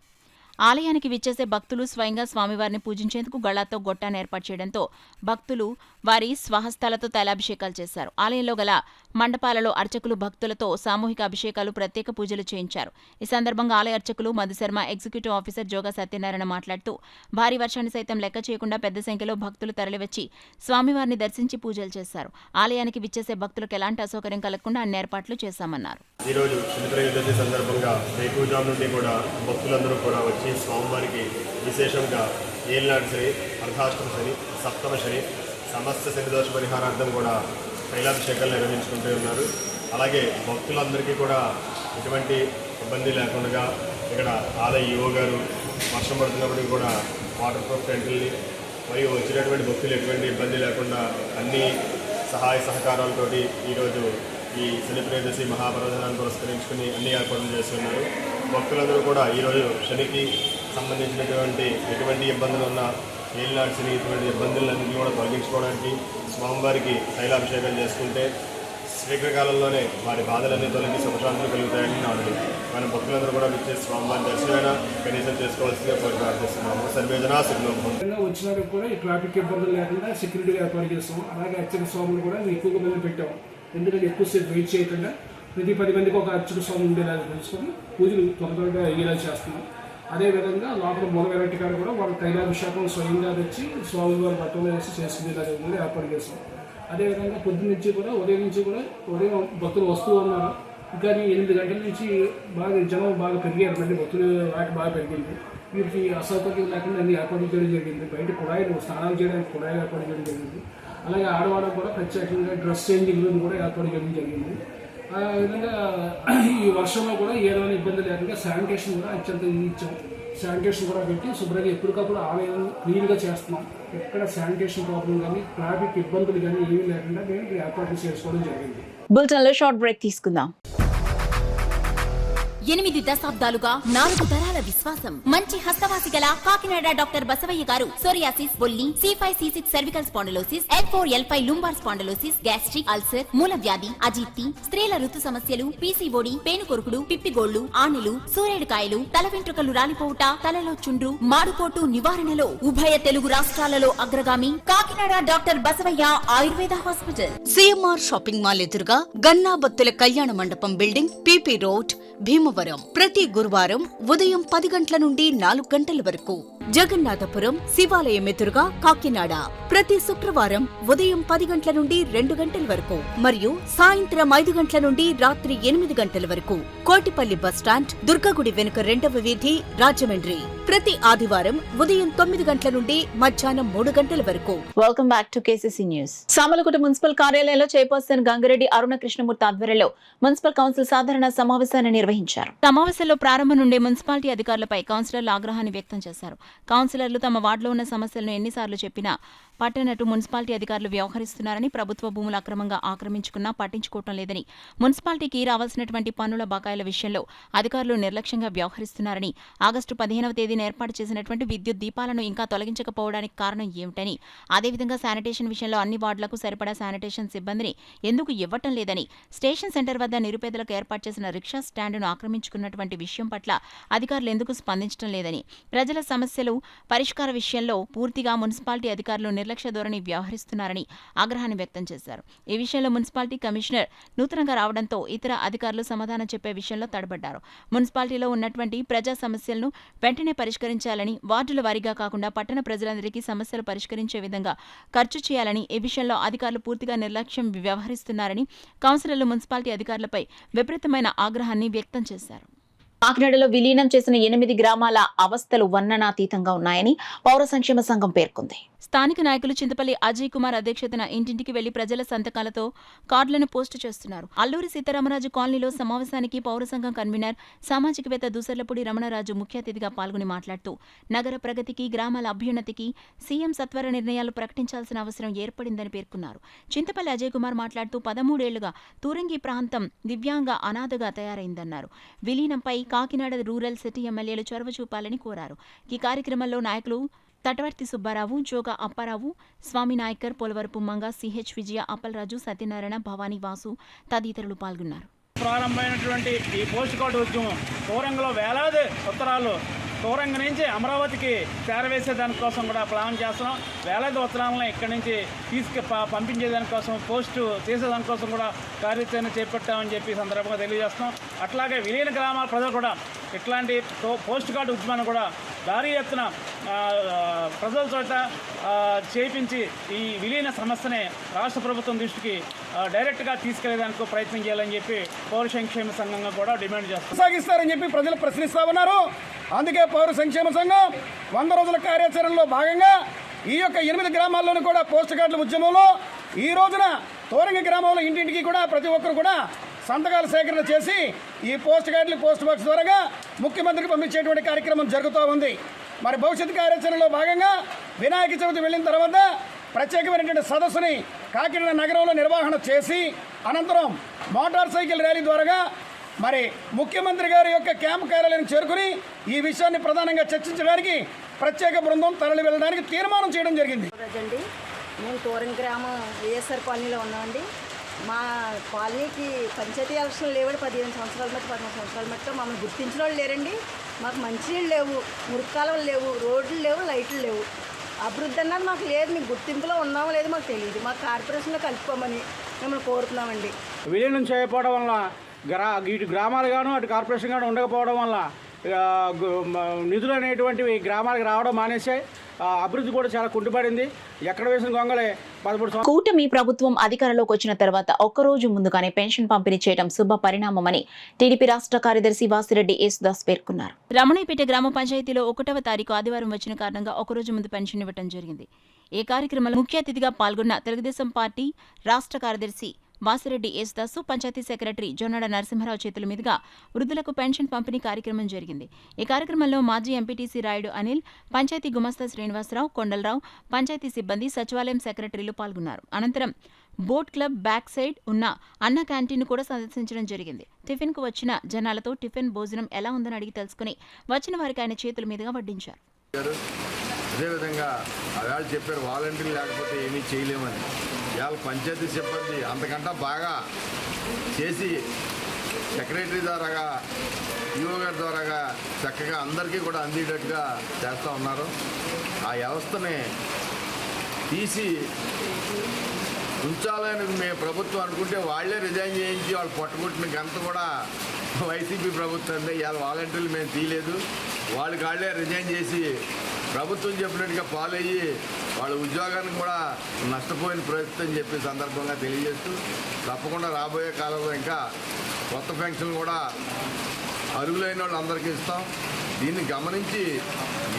ఆలయానికి విచ్చేసే భక్తులు స్వయంగా స్వామివారిని పూజించేందుకు గళాతో గొట్టాన్ని ఏర్పాటు చేయడంతో భక్తులు వారి స్వహస్తాలతో తైలాభిషేకాలు చేశారు. ఆలయంలో గల మండపాలలో అర్చకులు భక్తులతో సామూహిక అభిషేకాలు, ప్రత్యేక పూజలు చేయించారు. ఈ సందర్భంగా ఆలయ అర్చకులు మధుశర్మ, ఎగ్జిక్యూటివ్ ఆఫీసర్ జోగా సత్యనారాయణ మాట్లాడుతూ భారీ వర్షాన్ని సైతం లెక్క చేయకుండా పెద్ద సంఖ్యలో భక్తులు తరలివచ్చి స్వామివారిని దర్శించి పూజలు చేశారు. ఆలయానికి విచ్చేసే భక్తులకు ఎలాంటి అసౌకర్యం కలగకుండా అన్ని ఏర్పాట్లు చేశామన్నారు. ఈరోజు శనిత్రయోదశి సందర్భంగా వేకువజాము నుండి కూడా భక్తులందరూ కూడా వచ్చి స్వామివారికి విశేషంగా ఏలినాటి శని, అర్ధాష్టమ శని, సప్తమ శని, సమస్త శనిదోష పరిహారార్థం కూడా తైలాభిషేకాలు నిర్వహించుకుంటూ ఉన్నారు. అలాగే భక్తులందరికీ కూడా ఎటువంటి ఇబ్బంది లేకుండా ఇక్కడ ఆలయ ఈవో గారు వర్షం పడుతున్నప్పటికీ కూడా వాటర్ ప్రూఫ్ టెంట్లని మరియు వచ్చినటువంటి భక్తులు ఎటువంటి ఇబ్బంది లేకుండా అన్ని సహాయ సహకారాలతోటి ఈరోజు ఈ శని త్రయోదశి మహాపర్వదినాన్ని పురస్కరించుకుని అన్ని ఏర్పాట్లు చేస్తున్నారు. భక్తులందరూ కూడా ఈరోజు శనికి సంబంధించినటువంటి ఎటువంటి ఇబ్బందులు ఉన్నా ఏలినాడ్స్ని ఇటువంటి ఇబ్బందులన్నింటినీ కూడా తొలగించుకోవడానికి స్వామివారికి తైలాభిషేకం చేసుకుంటే శీఘ్రకాలంలోనే వారి బాధలన్నీ తొలగి సుఖశాంతులు కలుగుతాయని నాడు మన భక్తులందరూ కూడా విచ్చేసి స్వామివారి దర్శనమైనా కనీసం చేసుకోవాల్సిందిగా కోరి ప్రార్థిస్తున్నాము. సర్వేజన వచ్చినప్పుడు కూడా ఈ ట్రాఫిక్ ఇబ్బందులు లేకుండా సెక్యూరిటీ ఏర్పాటు చేస్తాం. అలాగే అర్చక స్వాములు కూడా ఎక్కువగా మంది పెట్టాం. ఎందుకంటే ఎక్కువసేపు వెయిట్ చేయకుండా ప్రతి 10 మందికి ఒక అర్చక స్వామి ఉండేలాగా తెలుసుకొని పూజలు త్వరగా అయ్యేలా చేస్తున్నాం. అదేవిధంగా లోపల మూల వెరైటీ కాడ కూడా వాళ్ళ తైలాభిషేకం స్వయంగా తెచ్చి స్వామివారి బట్టలు వేసి చేసుకునేలాగా కూడా ఏర్పాటు చేస్తాం. అదేవిధంగా పొద్దున్న నుంచి కూడా ఉదయం భక్తులు వస్తూ ఉన్నారు. కానీ 8 గంటల నుంచి బాగా జనం బాగా పెరిగారు. మళ్ళీ భక్తులు వాటి బాగా పెరిగింది. వీరికి అసౌకర్యం లేకుండా అన్ని ఏర్పాటు చేయడం జరిగింది. బయట కుళాయిలు స్నానాలు చేయడానికి కుళాయిలు ఏర్పాటు చేయడం జరిగింది. అలాగే ఆడవాళ్ళకు కూడా ప్రత్యేకంగా డ్రెస్ చేంజింగ్ రూమ్ కూడా ఏర్పాటు చేయడం జరిగింది. ఆ విధంగా ఈ వర్షంలో కూడా ఏ విధమైన ఇబ్బంది లేకుండా శానిటేషన్ కూడా అత్యంత ఇచ్చాం. శానిటేషన్ కూడా పెట్టి శుభ్రంగా ఎప్పటికప్పుడు ఆలయం క్లీన్గా చేస్తున్నాం. ఎక్కడ శానిటేషన్ ప్రాబ్లం కానీ ట్రాఫిక్ ఇబ్బందులు కానీ ఏమీ లేకుండా మేము ఏర్పాట్లు చేసుకోవడం జరిగింది. బులెటిన్లో షార్ట్ బ్రేక్ తీసుకుందాం. 8 దశాబ్దాలుగా 4 తరాల విశ్వాసం. మంచి హస్తవాసి గల కాకినాడ డాక్టర్ బసవయ్య గారు సోరియాసిస్, బొల్లి, C5, C6 cervical spondylosis, L4, L5 lumbar spondylosis, gastric ulcer, మూల వ్యాధి, అజీర్తి, స్త్రీల ఋతు సమస్యలు, PCOD, పేనుకొరుకుడు, పిప్పిగోళ్లు, ఆనెలు, సూరేడుకాయలు, తల వెంట్రుకలు రాలిపోవుట, తలలో చుండ్రు, మాడుకోటు నివారణలో ఉభయ తెలుగు రాష్ట్రాలలో అగ్రగామి Kakinada doctor Basavaiah Ayurveda hospital. CMR shopping mall ఎదురుగా గన్నాబత్తుల కళ్యాణ మండపం బిల్డింగ్, PP రోడ్, భీమవరం. ప్రతి గురువారం ఉదయం 10 గంటల నుండి 4 గంటల వరకు. జగన్నాథపురం శివాలయం ఎదురుగా కాకినాడ ప్రతి శుక్రవారం ఉదయం 10 గంటల నుండి 2 గంటల వరకు మరియు సాయంత్రం 5 గంటల నుండి రాత్రి 8 గంటల వరకు. కోటిపల్లి బస్టాండ్, దుర్గగుడి వెనుక 2వ వీధి, రాజమండ్రి ప్రతి ఆదివారం ఉదయం 9 గంటల నుండి మధ్యాహ్నం 3 గంటల వరకు. Welcome back to KCC news. Samalkot municipal కార్యాలయంలో చైర్పర్సన్ గంగిరెడ్డి అరుణ కృష్ణమూర్తి ఆధ్వర్యంలో మున్సిపల్ కౌన్సిల్ సాధారణ సమావేశాన్ని నిర్వహించారు. సమావేశంలో ప్రారంభం నుండే మున్సిపాలిటీ అధికారులపై కౌన్సిలర్లు ఆగ్రహాన్ని వ్యక్తం చేశారు. కౌన్సిలర్లు తమ వార్డులో ఉన్న సమస్యలను ఎన్నిసార్లు చెప్పినా పట్టనట్టు మున్సిపాలిటీ అధికారులు వ్యవహరిస్తున్నారని, ప్రభుత్వ భూములు అక్రమంగా ఆక్రమించుకున్నా పట్టించుకోవటం లేదని, మున్సిపాలిటీకి రావాల్సినటువంటి పన్నుల బకాయిల విషయంలో అధికారులు నిర్లక్ష్యంగా వ్యవహరిస్తున్నారని, ఆగస్టు 15వ తేదీన ఏర్పాటు చేసినటువంటి విద్యుత్ దీపాలను ఇంకా తొలగించకపోవడానికి కారణం ఏమిటని, అదేవిధంగా శానిటేషన్ విషయంలో అన్ని వార్డులకు సరిపడా శానిటేషన్ సిబ్బందిని ఎందుకు ఇవ్వటం లేదని, స్టేషన్ సెంటర్ వద్ద నిరుపేదలకు ఏర్పాటు చేసిన రిక్షా స్టాండును ఆక్రమించుకున్నటువంటి విషయం పట్ల అధికారులు ఎందుకు స్పందించడం లేదని, ప్రజల సమస్యలు పరిష్కార విషయంలో పూర్తిగా మున్సిపాలిటీ అధికారులు నిర్లక్ష్య ధోరణి వ్యవహరిస్తున్నారని ఆగ్రహాన్ని వ్యక్తం చేశారు. ఈ విషయంలో మున్సిపాలిటీ కమిషనర్ నూతనంగా రావడంతో ఇతర అధికారులు సమాధానం చెప్పే విషయంలో తడబడ్డారు. మున్సిపాలిటీలో ఉన్నటువంటి ప్రజా సమస్యలను వెంటనే పరిష్కరించాలని, వార్డుల వారీగా కాకుండా పట్టణ ప్రజలందరికీ సమస్యలు పరిష్కరించే విధంగా ఖర్చు చేయాలని, ఈ విషయంలో అధికారులు పూర్తిగా నిర్లక్ష్యం వ్యవహరిస్తున్నారని కౌన్సిలర్లు మున్సిపాలిటీ అధికారులపై విపరీతమైన ఆగ్రహాన్ని వ్యక్తం చేశారు. కాకినాడలో విలీనం చేసిన 8 గ్రామాల అవస్థలు వర్ణనాతీతంగా ఉన్నాయని పౌర సంక్షేమ సంఘం పేర్కొంది. స్థానిక నాయకులు చింతపల్లి అజయ్ కుమార్ అధ్యక్షతన ఇంటింటికి వెళ్లి ప్రజల సంతకాలతో కార్డులను పోస్టు చేస్తున్నారు. అల్లూరి సీతారామరాజు కాలనీలో సమావేశానికి పౌర సంఘం కన్వీనర్ సామాజికవేత్త దూసర్లపూడి రమణరాజు ముఖ్య అతిథిగా పాల్గొని మాట్లాడుతూ నగర ప్రగతికి, గ్రామాల అభ్యున్నతికి సీఎం సత్వర నిర్ణయాలు ప్రకటించాల్సిన అవసరం ఏర్పడిందని పేర్కొన్నారు. చింతపల్లి అజయ్ కుమార్ మాట్లాడుతూ 13 ఏళ్లుగా తూరంగి ప్రాంతం దివ్యాంగ అనాథగా తయారైందన్నారు. విలీనంపై కాకినాడ రూరల్ సిటీ ఎమ్మెల్యేలు చొరవ చూపాలని కోరారు. ఈ కార్యక్రమంలో నాయకులు తటవర్తి సుబ్బారావు, జోగా అప్పారావు, స్వామి నాయకర్, పోలవరపు మంగ, సిహెచ్ విజయ, అప్పలరాజు, సత్యనారాయణ, భవానీ, వాసు తదితరులు పాల్గొన్నారు. ప్రారంభమైనటువంటి ఈ పోస్ట్ కార్డు ఉద్యమం తూరంగలో వేలాది ఉత్తరాలు తూరంగ నుంచి అమరావతికి చేరవేసే దానికోసం కూడా ప్లాన్ చేస్తున్నాం. వేలాది ఉత్తరాలను ఇక్కడి నుంచి పంపించేదానికోసం, పోస్టు చేసేదానికోసం కూడా కార్యాచరణ చేపట్టామని చెప్పి సందర్భంగా తెలియజేస్తున్నాం. అట్లాగే విలీన గ్రామాల ప్రజలు కూడా ఇట్లాంటి పోస్ట్ కార్డు ఉద్యమాన్ని కూడా భారీ ఎత్తున ప్రజల చోట చేయించి ఈ విలీన సమస్యని రాష్ట్ర ప్రభుత్వం దృష్టికి డైరెక్ట్గా తీసుకెళ్లేదానికి ప్రయత్నం చేయాలని చెప్పి పౌర సంక్షేమ సంఘంగా కూడా డిమాండ్ చేస్తాం. కొనసాగిస్తారని చెప్పి ప్రజలు ప్రశ్నిస్తూ ఉన్నారు. అందుకే పౌర సంక్షేమ సంఘం 100 రోజుల కార్యాచరణలో భాగంగా ఈ యొక్క 8 గ్రామాల్లోనూ కూడా పోస్ట్ కార్డుల ఉద్యమంలో ఈ రోజున తోరంగి గ్రామంలో ఇంటింటికి కూడా ప్రతి ఒక్కరు కూడా సంతకాల సేకరణ చేసి ఈ పోస్ట్ కార్డులు పోస్ట్ బాక్స్ ద్వారా ముఖ్యమంత్రికి పంపించేటువంటి కార్యక్రమం జరుగుతూ ఉంది. మరి భవిష్యత్ కార్యాచరణలో భాగంగా వినాయక చవితి వెళ్ళిన తర్వాత ప్రత్యేకమైనటువంటి సదస్సుని కాకినాడ నగరంలో నిర్వహణ చేసి అనంతరం మోటార్ సైకిల్ ర్యాలీ ద్వారా మరి ముఖ్యమంత్రి గారి యొక్క క్యాంప్ కార్యాలయం చేరుకుని ఈ విషయాన్ని ప్రధానంగా చర్చించడానికి ప్రత్యేక బృందం తరలి వెళ్ళడానికి తీర్మానం చేయడం జరిగింది. మేము తోరం గ్రామం వైఎస్ఆర్ కాలనీలో ఉన్నామండి. మా కాలనీకి పంచాయతీ ఎలక్షన్లు లేవండి. 15 సంవత్సరాల మట్టి 13 సంవత్సరాల మట్టితో మమ్మల్ని గుర్తించిన వాళ్ళు లేరండి. మాకు మంచినీళ్ళు లేవు, మురికాలువలు లేవు, రోడ్లు లేవు, లైట్లు లేవు. అభివృద్ధి అన్నది మాకు లేదు. మీకు గుర్తింపులో ఉన్నామో లేదో మాకు తెలియదు. మాకు కార్పొరేషన్లో కలుపుకోమని మిమ్మల్ని కోరుతున్నామండి. విలీనం చేయకపోవడం వల్ల ఇటు గ్రామాలు గాను అటు కార్పొరేషన్ గాను ఉండకపోవడం వల్ల నిధులు అనేటువంటివి గ్రామాలకు రావడం మానేశాయి. అభివృద్ధి కూడా చాలా కుంటుపడింది. ఎక్కడ వేసిన గొంగలే 13 కూటమి ప్రభుత్వం అధికారంలోకి వచ్చిన తర్వాత ఒక్కరోజు ముందుగానే పెన్షన్ పంపిణీ చేయడం శుభ పరిణామమని టీడీపీ రాష్ట్ర కార్యదర్శి వాసిరెడ్డి యేసుదాస్ పేర్కొన్నారు. రమణయ్యపేట గ్రామ పంచాయతీలో 1వ తారీఖు ఆదివారం వచ్చిన కారణంగా ఒకరోజు ముందు పెన్షన్ ఇవ్వడం జరిగింది. ఈ కార్యక్రమంలో ముఖ్య అతిథిగా పాల్గొన్న తెలుగుదేశం పార్టీ రాష్ట్ర కార్యదర్శి వాసిరెడ్డి యేసుదాసు, పంచాయతీ సెక్రటరీ జొన్నడ నరసింహరావు చేతుల మీదుగా వృద్ధులకు పెన్షన్ పంపిణీ కార్యక్రమం జరిగింది. ఈ కార్యక్రమంలో మాజీ ఎంపీటీసీ రాయుడు అనిల్, పంచాయతీ గుమస్తా శ్రీనివాసరావు, కొండలరావు, పంచాయతీ సిబ్బంది, సచివాలయం సెక్రటరీలు పాల్గొన్నారు. అనంతరం బోట్ క్లబ్ బ్యాక్ సైడ్ ఉన్న అన్న క్యాంటీన్ కూడా సందర్శించడం జరిగింది. టిఫిన్ కు వచ్చిన జనాలతో టిఫిన్ భోజనం ఎలా ఉందని అడిగి తెలుసుకుని వచ్చిన వారికి ఆయన చేతుల మీదుగా వడ్డించారు. అదేవిధంగా వాళ్ళు చెప్పారు వాలంటీర్లు లేకపోతే ఏమీ చేయలేమని. ఇవాళ పంచాయతీ సిబ్బంది అంతకంటే బాగా చేసి సెక్రటరీ ద్వారాగా ఈఓ గారి ద్వారాగా చక్కగా అందరికీ కూడా అందేటట్టుగా చేస్తూ ఉన్నారు. ఆ వ్యవస్థని తీసి ఉంచాలని మేము ప్రభుత్వం అనుకుంటే వాళ్లే రిజైన్ చేయించి వాళ్ళు పట్టుకుంటున్న గంత కూడా వైసీపీ ప్రభుత్వం. ఇవాళ వాలంటీర్లు మేము తీయలేదు, వాళ్ళకి వాళ్ళే రిజైన్ చేసి ప్రభుత్వం చెప్పినట్టుగా ఫాలో అయ్యి వాళ్ళ ఉద్యోగాన్ని కూడా నష్టపోయిన పరిస్థితి అని చెప్పి సందర్భంగా తెలియజేస్తూ తప్పకుండా రాబోయే కాలంలో ఇంకా కొత్త పెన్షన్లు కూడా అర్హులైన వాళ్ళందరికీ ఇస్తాం. దీన్ని గమనించి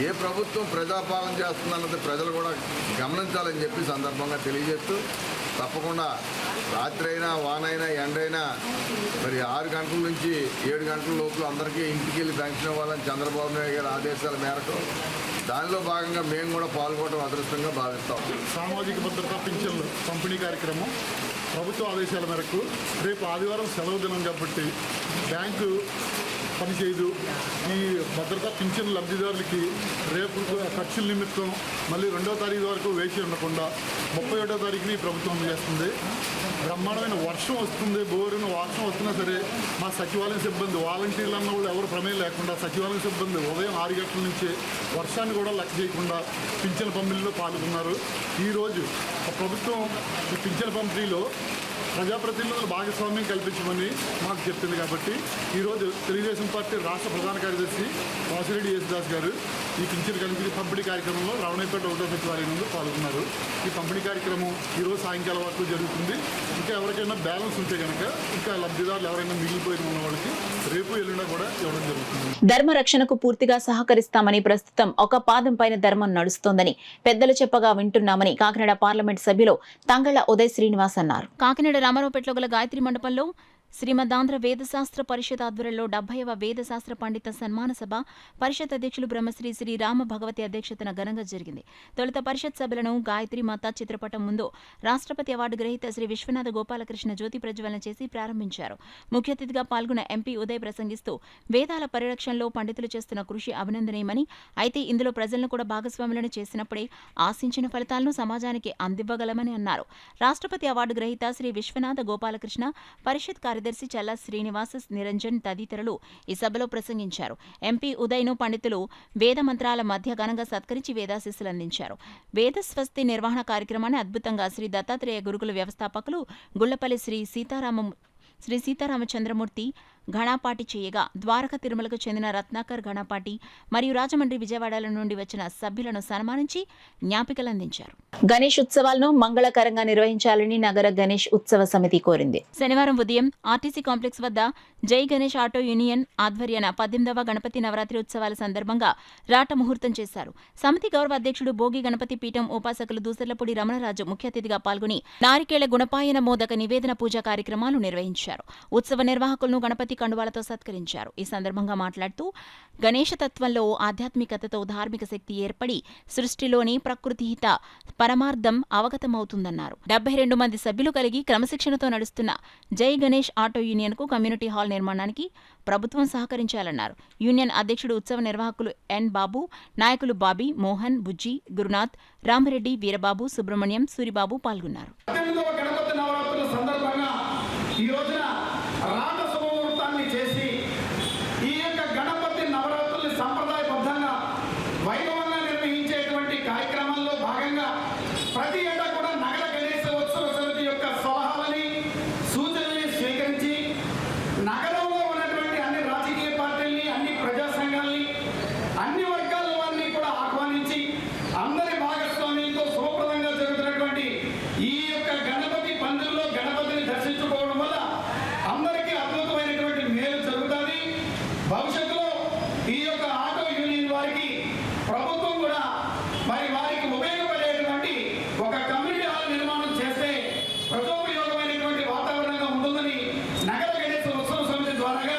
ఏ ప్రభుత్వం ప్రజాపాలన చేస్తుందన్నది ప్రజలు కూడా గమనించాలని చెప్పి సందర్భంగా తెలియజేస్తూ తప్పకుండా రాత్రి అయినా వానైనా ఎండైనా మరి 6 గంటల నుంచి 7 గంటల లోపల అందరికీ ఇంటికి వెళ్ళి పెన్షన్ ఇవ్వాలని చంద్రబాబు నాయుడు గారి ఆదేశాల మేరకు దానిలో భాగంగా మేము కూడా పాల్గొనడం అదృష్టంగా భావిస్తాం. సామాజిక భద్రతా పింఛన్లు పంపిణీ కార్యక్రమం ప్రభుత్వ ఆదేశాల మేరకు రేపు ఆదివారం సెలవు దినం కాబట్టి బ్యాంకు పనిచేయదు. ఈ భద్రతా పింఛన్ లబ్ధిదారులకి రేపు ఖర్చుల నిమిత్తం మళ్ళీ 2వ తారీఖు వరకు వేచి ఉండకుండా 31వ తారీఖుని ప్రభుత్వం చేస్తుంది. బ్రహ్మాండమైన వర్షం వస్తుంది, బోరున వర్షం వస్తున్నా సరే మా సచివాలయం సిబ్బంది వాలంటీర్లు అన్న వాళ్ళు ఎవరు ప్రమేయం లేకుండా సచివాలయం సిబ్బంది ఉదయం 6 గంటల నుంచే వర్షాన్ని కూడా లెక్క చేయకుండా పింఛన్ పంపిణీలో పాల్గొన్నారు. ఈరోజు ప్రభుత్వం ఈ పింఛన్ పంపిణీలో ప్రజాప్రతినిధులు భాగస్వామ్యం కల్పించమని మాకు చెప్తుంది. కాబట్టి ఈరోజు తెలుగుదేశం పార్టీ రాష్ట్ర ప్రధాన కార్యదర్శి వాసిరెడ్డి యేసుదాస్ గారు ఈ పింఛన్ పంపిణీ కార్యక్రమంలో రమణయ్యపేట 1వ సచివాలయం నుండి పాల్గొన్నారు. ఈ పంపిణీ కార్యక్రమం ఈరోజు సాయంకాలం వరకు జరుగుతుంది. ఇంకా ఎవరికైనా బ్యాలెన్స్ ఉంటే కనుక ఇంకా లబ్ధిదారులు ఎవరైనా మిగిలిపోయిన ఉన్న వాళ్ళకి రేపు ఎల్లుండా కూడా ఇవ్వడం జరుగుతుంది. ధర్మ రక్షణకు పూర్తిగా సహకరిస్తామని, ప్రస్తుతం ఒక పాదం పైన ధర్మం నడుస్తోందని పెద్దలు చెప్పగా వింటున్నామని కాకినాడ పార్లమెంట్ సభ్యులు తంగళ్ల ఉదయ్ శ్రీనివాస్ అన్నారు. కాకినాడ రామారావుపేటలో గల గాయత్రి మండపంలో శ్రీమదాంధ్ర వేదశాస్త్ర పరిషత్ ఆధ్వర్యంలో 70వ వేదశాస్త్ర పండిత సన్మాన సభ పరిషత్ అధ్యక్షులు బ్రహ్మశ్రీ శ్రీ రామ భగవతి అధ్యక్షతన ఘనంగా జరిగింది. తొలుత పరిషత్ సభలను గాయత్రి మాత చిత్రపటం ముందు రాష్ట్రపతి అవార్డు గ్రహీత శ్రీ విశ్వనాథ గోపాలకృష్ణ జ్యోతి ప్రజ్వలన చేసి ప్రారంభించారు. ముఖ్య అతిథిగా పాల్గొన్న ఎంపీ ఉదయ్ ప్రసంగిస్తూ వేదాల పరిరక్షణలో పండితులు చేస్తున్న కృషి అభినందనీయమని, అయితే ఇందులో ప్రజలను కూడా భాగస్వాములను చేసినప్పుడే ఆశించిన ఫలితాలను సమాజానికి అందివ్వగలమని అన్నారు. రాష్ట్రపతి అవార్డు గ్రహీత శ్రీ విశ్వనాథ గోపాలకృష్ణ, పరిషత్ కార్యదర్శి చల్లా శ్రీనివాస నిరంజన్ తదితరులు ఈ సభలో ప్రసంగించారు. ఎంపీ ఉదయ్ను పండితులు వేద మంత్రాల మధ్య ఘనంగా సత్కరించి వేదాశీస్సులు అందించారు. వేదస్వస్తి నిర్వహణ కార్యక్రమాన్ని అద్భుతంగా శ్రీ దత్తాత్రేయ గురుకుల వ్యవస్థాపకులు గుళ్లపల్లి శ్రీ సీతారామచంద్రమూర్తి ఘనాపాటి చేయగా, ద్వారక తిరుమలకు చెందిన రత్నాకర్ ఘనాపాటి మరియు రాజమండ్రి విజయవాడల నుండి వచ్చిన సభ్యులను సన్మానించి జ్ఞాపికలందించారు. గణేష్ ఉత్సవాలను మంగళకరంగా నిర్వహించాలని నగర గణేష్ ఉత్సవ సమితి కోరింది. శనివారం ఉదయం ఆర్టీసీ కాంప్లెక్స్ వద్ద జై గణేష్ ఆటో యూనియన్ ఆధ్వర్యాన 18వ గణపతి నవరాత్రి ఉత్సవాల సందర్భంగా రాట ముహూర్తం చేశారు. సమితి గౌరవ అధ్యక్షుడు భోగి గణపతి పీఠం ఉపాసకులు దూసర్లపూడి రమణరాజు ముఖ్య అతిథిగా పాల్గొని నారికేళ గుణపాయన మోదక నివేదన పూజా కార్యక్రమాలు నిర్వహించారు. ఉత్సవ నిర్వాహకులను గణపతి చేతి కండువాలతో సత్కరించారు. ఈ సందర్భంగా మాట్లాడుతూ గణేశ తత్వంలో ఆధ్యాత్మికతతో ధార్మిక శక్తి ఏర్పడి సృష్టిలోని ప్రకృతిహిత పరమార్థం అవగతమవుతుందన్నారు. 72 మంది సభ్యులు కలిగి క్రమశిక్షణతో నడుస్తున్న జై గణేష్ ఆటో యూనియన్కు కమ్యూనిటీ హాల్ నిర్మాణానికి ప్రభుత్వం సహకరించాలన్నారు. యూనియన్ అధ్యక్షుడు ఉత్సవ నిర్వాహకులు ఎన్ బాబు, నాయకులు బాబీ, మోహన్, బుజ్జి, గురునాథ్, రామిరెడ్డి, వీరబాబు, సుబ్రహ్మణ్యం, సూరిబాబు పాల్గొన్నారు. గణపతి నవరాత్రుల సందర్భంగా ఈ రోజున రాట శుభముహూర్తాన్ని చేసి ఈ యొక్క గణపతి నవరాత్రుల్ని సంప్రదాయబద్ధంగా వైభవంగా నిర్వహించేటువంటి కార్యక్రమంలో భాగంగా ప్రతి ఏటా కూడా నగర గణేశ ఉత్సవ సమితి యొక్క సలహాలని సూచనల్ని స్వీకరించి నగరంలో ఉన్నటువంటి అన్ని రాజకీయ పార్టీల్ని, అన్ని ప్రజా సంఘాలని, అన్ని వర్గాల వారిని కూడా ఆహ్వానించి అందరి భాగస్వామ్యంతో శుభప్రదంగా జరుగుతున్నటువంటి ఈ యొక్క గణపతి పండుగలో గణపతిని దర్శించుకోవడం వల్ల అందరికీ అద్భుతమైనటువంటి మేలు జరుగుతుంది. భవిష్యత్తులో ఈ యొక్క ఆటో యూనియన్ వారికి ప్రభుత్వం కూడా మరి వారికి ఉపయోగపడేటువంటి ఒక కమ్యూనిటీ హాల్ నిర్మాణం చేస్తే ప్రజోపయోగమైనటువంటి వాతావరణంగా ఉంటుందని నగర గణేశ ఉత్సవ సమితి ద్వారా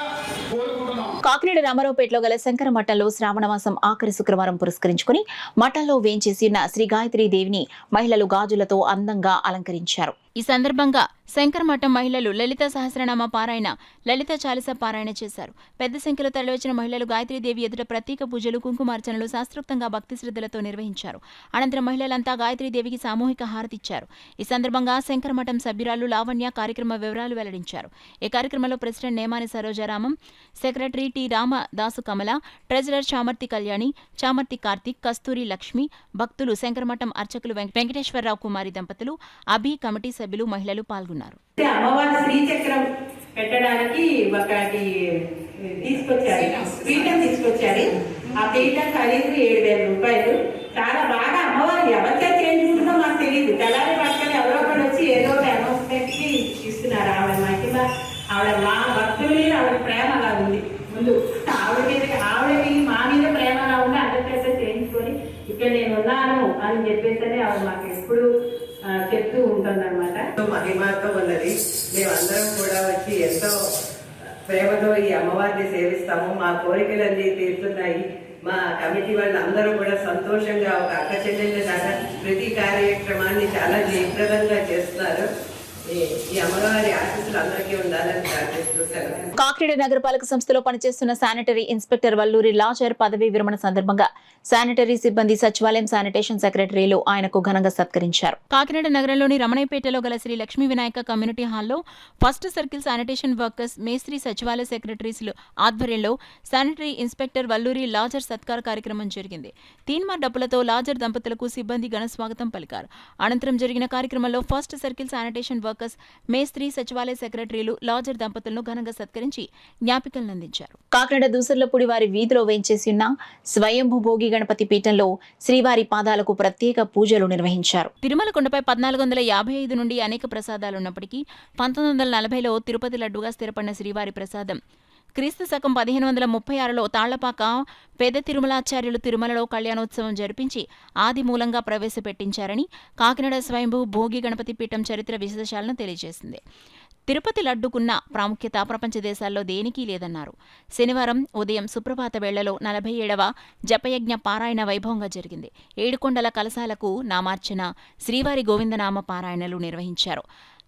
కోరుకుంటున్నాం. కాకినాడ రామారావుపేటలో గల శంకర మఠంలో శ్రావణమాసం ఆఖరి శుక్రవారం పురస్కరించుకుని మఠంలో వేంచేసి ఉన్న శ్రీ గాయత్రీ దేవిని మహిళలు గాజులతో అందంగా అలంకరించారు. ఈ సందర్భంగా శంకరమఠం మహిళలు లలిత సహస్రనామ పారాయణ, లలిత చాలీస పారాయణ చేశారు. పెద్ద సంఖ్యలో తరలివచ్చిన మహిళలు గాయత్రీదేవి ఎదుట ప్రత్యేక పూజలు, కుంకుమార్చనలు శాస్త్రోక్తంగా భక్తి శ్రద్ధలతో నిర్వహించారు. అనంతరం మహిళలంతా గాయత్రీదేవికి సామూహిక హారతిచ్చారు. ఈ సందర్భంగా శంకరమఠం సభ్యురాలు లావణ్య కార్యక్రమ వివరాలు వెల్లడించారు. ఈ కార్యక్రమంలో president Nemani Sarojaramam, secretary T Ramadasu Kamala, treasurer Chamarthi Kalyani, Chamarthi Karthik, Kasturi Lakshmi, భక్తులు, శంకరమఠం అర్చకులు వెంకటేశ్వరరావు కుమారి దంపతులు, అభి కమిటీ సభ్యులు, మహిళలు పాల్గొన్నారు. అమ్మవారి శ్రీచక్రం పెట్టడానికి ఒకటి తీసుకొచ్చారు, పీఠం తీసుకొచ్చారు. ఆ పీఠం ఖరీదు 7,000 రూపాయలు. చాలా బాగా అమ్మవారు ఎవరి చేత చేయించుకుంటుందో మాకు తెలియదు. తెల్లారి పట్టుకొని ఎవరో ఒకటి వచ్చి ఏదో ఒక అనౌన్స్మెంట్ కి ఇస్తున్నారు. ఆవిడ మహిమ, ఆవిడ మా భక్తుల మీద ఆవిడ ప్రేమ అలా ఉంది. ముందు ఆవిడకి మా మీద ప్రేమ అలా ఉంది. అందరిచేత చేయించుకొని ఇక్కడ నేను ఉన్నాను అని చెప్పేసి ఆవిడ మాకు ఎప్పుడు చెప్తూ ఉంటుందన్నమాట. మహిమతో ఉన్నది. మేమందరం కూడా వచ్చి ఎంతో ప్రేమతో ఈ అమ్మవారిని సేవిస్తాము. మా కోరికలన్నీ తీరుతున్నాయి. మా కమిటీ వాళ్ళు అందరూ కూడా సంతోషంగా ఒక అక్క చెల్లెళ్ళ దాకా ప్రతి కార్యక్రమాన్ని చాలా జయప్రదంగా చేస్తున్నారు. ఈ అమ్మవారి ఆశీస్సులు అందరికీ ఉండాలని ప్రార్థిస్తున్నాను. కాకినాడ నగరపాలక సంస్థలో పనిచేస్తున్న శానిటరీ ఇన్స్పెక్టర్ వల్లూరి లాజర్ పదవీ విరమణ సందర్భంగా శానిటరీ సిబ్బంది, సచివాలయం శానిటేషన్ సెక్రటరీలు ఆయనకు ఘనంగా సత్కరించారు. కాకినాడ నగరంలోని రమణయ్యపేటలో గల శ్రీ లక్ష్మీ వినాయక కమ్యూనిటీ హాల్లో ఫస్ట్ సర్కిల్ శానిటేషన్ వర్కర్స్, మేస్త్రీ, సచివాలయ సెక్రటరీస్లు ఆధ్వర్యంలో శానిటరీ ఇన్స్పెక్టర్ వల్లూరి లాజర్ సత్కార కార్యక్రమం జరిగింది. తీన్మార్ డప్పులతో లాజర్ దంపతులకు సిబ్బంది ఘన స్వాగతం పలికారు. అనంతరం జరిగిన కార్యక్రమంలో ఫస్ట్ సర్కిల్ శానిటేషన్ వర్కర్స్, మేస్త్రీ, సచివాలయ సెక్రటరీలు లాజర్ దంపతులను ఘనంగా సత్కరించి జ్ఞాపికలను అందించారు. కాకినాడ దూసర్లపూడి వారి వీధిలో వేంచేసి ఉన్న స్వయంభూ భోగి గణపతి పీఠంలో శ్రీవారి పాదాలకు ప్రత్యేక పూజలు నిర్వహించారు. తిరుమల కొండపై 1455 నుండి అనేక ప్రసాదాలున్నప్పటికీ 1940లో తిరుపతి లడ్డుగా స్థిరపడిన శ్రీవారి ప్రసాదం క్రీస్తు శకం 1536లో తాళ్లపాక పెద్ద తిరుమలాచార్యులు తిరుమలలో కళ్యాణోత్సవం జరిపించి ఆది మూలంగా ప్రవేశపెట్టించారని కాకినాడ స్వయంభూ భోగి గణపతి పీఠం చరిత్ర విశేషాలను తెలియజేసింది. తిరుపతి లడ్డుకున్న ప్రాముఖ్యత ప్రపంచ దేశాల్లో దేనికీ లేదన్నారు. శనివారం ఉదయం సుప్రభాత వేళలో 47వ జపయజ్ఞ పారాయణ వైభవంగా జరిగింది. 7 కొండల కలశాలకు నామార్చన, శ్రీవారి గోవిందనామ పారాయణలు నిర్వహించారు.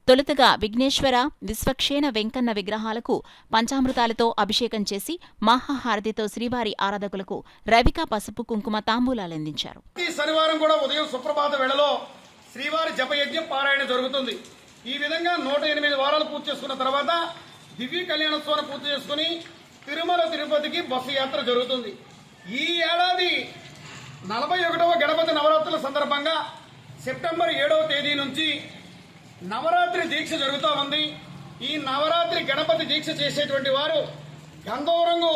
తొలుతగా విఘ్నేశ్వర, విశ్వక్షేణ వెంకన్న విగ్రహాలకు పంచామృతాలతో అభిషేకం చేసి మహాహారతితో శ్రీవారి ఆరాధకులకు రవిక, పసుపు, కుంకుమ తాంబూలాలందించారు. ఈ శనివారం కూడా ఉదయం సుప్రభాత వేళలో శ్రీవారి జపయజ్ఞం పారాయణ జరుగుతుంది. ఈ విధంగా 108 వారాలు పూర్తి చేసుకున్న తర్వాత దివ్య కళ్యాణోత్సవాన్ని పూర్తి చేసుకుని తిరుమల తిరుపతికి బస్సు యాత్ర జరుగుతుంది. ఈ ఏడాది 41వ గణపతి నవరాత్రుల సందర్భంగా సెప్టెంబర్ 7వ తేదీ నుంచి నవరాత్రి దీక్ష జరుగుతూ ఉంది. ఈ నవరాత్రి గణపతి దీక్ష చేసేటువంటి వారు గంధం రంగు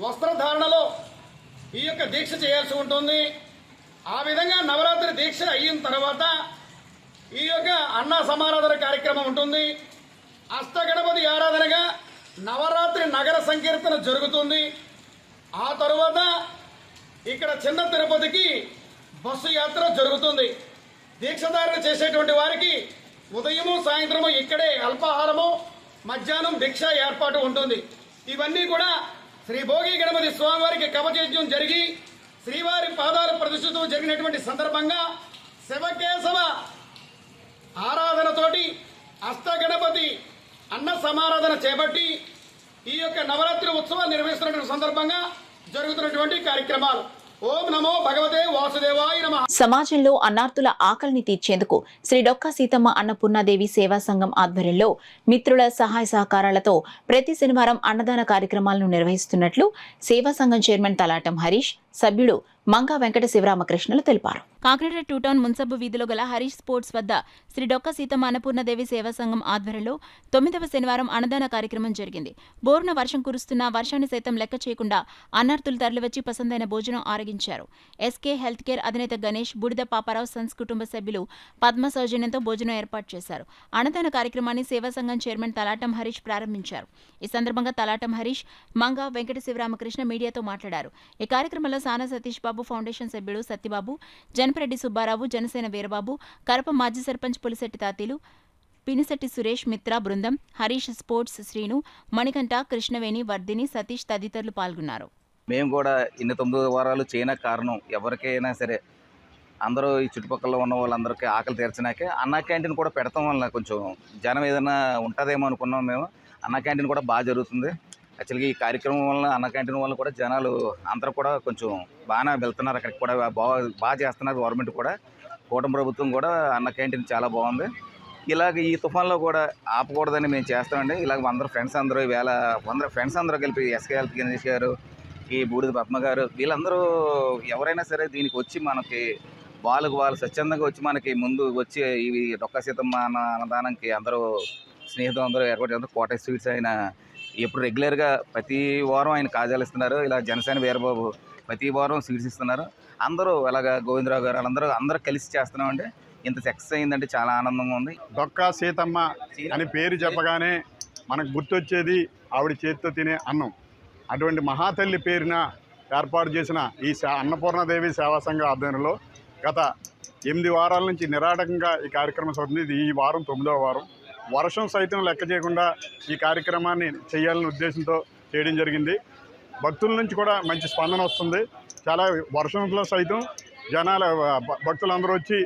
వస్త్రధారణలో ఈ యొక్క దీక్ష చేయాల్సి ఉంటుంది. ఆ విధంగా నవరాత్రి దీక్ష అయిన తర్వాత ఈ యొక్క అన్న సమారాధన కార్యక్రమం ఉంటుంది. అష్టగణపతి ఆరాధనగా నవరాత్రి నగర సంకీర్తన జరుగుతుంది. ఆ తరువాత ఇక్కడ చిన్న తిరుపతికి బస్సు యాత్ర జరుగుతుంది. దీక్షధారణ చేసేటువంటి వారికి ఉదయము, సాయంత్రము ఇక్కడే అల్పాహారము మధ్యాహ్నం భిక్ష ఏర్పాటు ఉంటుంది. ఇవన్నీ కూడా శ్రీ భోగి గణపతి స్వామివారికి కవచయజ్ఞం జరిగి శ్రీవారి పాదాల ప్రతిష్ఠతో జరిగినటువంటి సందర్భంగా శివకేశవ ఆరాధనతోటి అష్టగణపతి అన్న సమారాధన చేపట్టి ఈ యొక్క నవరాత్రి ఉత్సవాలు నిర్వహిస్తున్నటువంటి సందర్భంగా జరుగుతున్నటువంటి కార్యక్రమాలు. ఓం నమో భగవతే వాసుదేవాయ నమః. సమాజంలో అన్నార్తుల ఆకలిని తీర్చేందుకు శ్రీ డొక్కా సీతమ్మ అన్నపూర్ణాదేవి సేవా సంఘం ఆధ్వర్యంలో మిత్రుల సహాయ సహకారాలతో ప్రతి శనివారం అన్నదాన కార్యక్రమాలను నిర్వహిస్తున్నట్లు సేవా సంఘం చైర్మన్ తలాటం హరీష్, సభ్యుడు మంగా వెంకట శివరామకృష్ణులు తెలిపారు. కాకినాడ 2 టౌన్ మున్సబు వీధిలో గల హరీష్ స్పోర్ట్స్ వద్ద శ్రీ డొక్కా సీతమ్మ అన్నపూర్ణదేవి సేవా సంఘం ఆధ్వర్యంలో 9వ శనివారం అన్నదాన కార్యక్రమం జరిగింది. బోరున వర్షం కురుస్తున్నా వర్షాన్ని సైతం లెక్క చేయకుండా అన్నార్తులు తరలివచ్చి పసందైన భోజనం ఆరగించారు. ఎస్కే హెల్త్ కేర్ అధినేత గణేష్, బూడిద పాపారావు సన్స్ కుటుంబ సభ్యులు పద్మ సౌజన్యంతో భోజనం ఏర్పాటు చేశారు. అన్నదాన కార్యక్రమాన్ని సేవా సంఘం చైర్మన్ తలాటం హరీష్ ప్రారంభించారు. ఈ సందర్భంగా తలాటం హరీష్, మంగా వెంకట శివరామకృష్ణ మీడియాతో మాట్లాడారు. ఈ కార్యక్రమంలో సానా సతీష్ బాబు ఫౌండేషన్ సభ్యుడు సత్యబాబు, జనపరెడ్డి సుబ్బారావు, జనసేన వీరబాబు, కరప మాజీ సర్పంచ్ పులిశెట్టి తాతీలు, పినిశెట్టి సురేష్, మిత్ర బృందం, హరీష్ స్పోర్ట్స్ శ్రీను, మణికంఠ, కృష్ణవేణి, వర్ధిని, సతీష్ తదితరులు పాల్గొన్నారు. మేము కూడా ఇన్ని 9 వారాలు చేయడానికి కారణం ఎవరికైనా సరే అందరూ ఈ చుట్టుపక్కల ఉన్న వాళ్ళందరికీ ఆకలి తీర్చడానికే అన్నా క్యాంటీన్ కూడా పెడతాం వల్ల కొంచెం జనం ఏదైనా ఉంటుందేమో అనుకున్నాం. మేము అన్నా క్యాంటీన్ కూడా బాగా జరుగుతుంది. యాక్చువల్గా ఈ కార్యక్రమం వల్ల అన్న క్యాంటీన్ వల్ల కూడా జనాలు అందరూ కూడా కొంచెం బాగానే వెళ్తున్నారు. అక్కడికి కూడా బాగా చేస్తున్నారు. గవర్నమెంట్ కూడా, కూటమి ప్రభుత్వం కూడా అన్న క్యాంటీన్ చాలా బాగుంది. ఇలాగ ఈ తుఫాన్లో కూడా ఆపకూడదని మేము చేస్తామండి. ఇలాగ అందరూ ఫ్రెండ్స్ అందరూ ఈవేళ ఫ్రెండ్స్ అందరూ కలిపి ఎస్కే హెల్త్ గణేష్ గారు, ఈ బూడిద పద్మ గారు, వీళ్ళందరూ ఎవరైనా సరే దీనికి వచ్చి మనకి వాళ్ళు స్వచ్ఛందంగా వచ్చి మనకి ముందు వచ్చి ఇవి డొక్కా సీతమ్మ అన్నదానానికి అందరూ స్నేహితులు అందరూ ఏర్పాటు చేస్తారు. కోట స్వీట్స్ ఆయన ఎప్పుడు రెగ్యులర్గా ప్రతి వారం ఆయన కాజాలు ఇస్తున్నారు. ఇలా జనసేన వీరబాబు ప్రతి వారం స్వీట్స్ ఇస్తున్నారు. అందరూ అలాగా గోవిందరావు గారు అందరూ కలిసి చేస్తున్నామండి. ఇంత సక్సెస్ అయిందంటే చాలా ఆనందంగా ఉంది. డొక్కా సీతమ్మ అని పేరు చెప్పగానే మనకు గుర్తొచ్చేది ఆవిడ చేతితో తినే అన్నం. అటువంటి మహాతల్లి పేరున ఏర్పాటు చేసిన ఈ అన్నపూర్ణాదేవి సేవా సంఘ ఆధ్వర్యంలో గత 8 వారాల నుంచి నిరాటకంగా ఈ కార్యక్రమం సాగుతుంది. ఇది ఈ వారం 9వ వారం. వర్షం సైతం లెక్క చేయకుండా ఈ కార్యక్రమాన్ని చేయాలనే ఉద్దేశంతో చేయడం జరిగింది. భక్తుల నుంచి కూడా మంచి స్పందన వస్తుంది. చాలా వర్షంలో సైతం భక్తులందరూ వచ్చి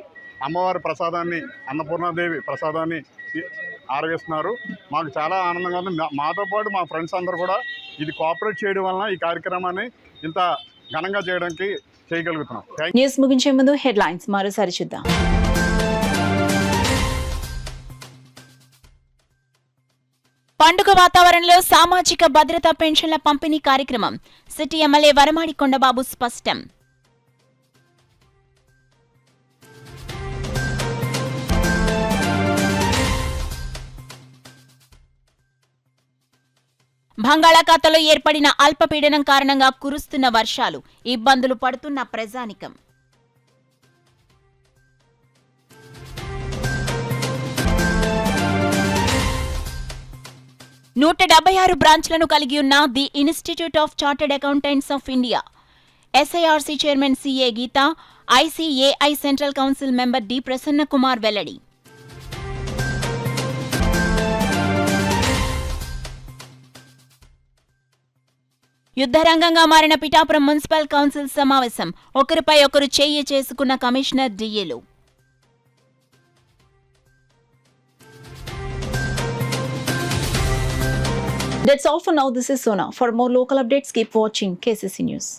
అమ్మవారి ప్రసాదాన్ని, అన్నపూర్ణాదేవి ప్రసాదాన్ని ఆరగిస్తున్నారు. మాకు చాలా ఆనందంగా ఉంది. మాతో పాటు మా ఫ్రెండ్స్ అందరూ కూడా ఇది కోఆపరేట్ చేయడం వలన ఈ కార్యక్రమాన్ని ఇంత ఘనంగా చేయగలుగుతున్నాం. న్యూస్ ముగించే ముందు హెడ్లైన్స్ మరోసారి చూద్దాం. పండుగ వాతావరణంలో సామాజిక భద్రతా పెన్షన్ల పంపిణీ కార్యక్రమం. సిటీ ఎమ్మెల్యే వరమాడి కొండబాబు స్పష్టం. బంగాళాఖాతంలో ఏర్పడిన అల్పపీడనం కారణంగా కురుస్తున్న వర్షాలు, ఇబ్బందులు పడుతున్న ప్రజానికం. నూట 76 బ్రాంచ్లను కలిగి ఉన్న the institute of chartered accountants of India SIRC chairman CA Geetha, ICAI central council member D Prasanna Kumar వెల్లడి. యుద్ధరంగంగా మారిన పిఠాపురం మున్సిపల్ కౌన్సిల్ సమావేశం. ఒకరిపై ఒకరు చేయి చేసుకున్న కమిషనర్ డిఏలు. That's all for now. This is Sona. For more local updates, keep watching KCC News.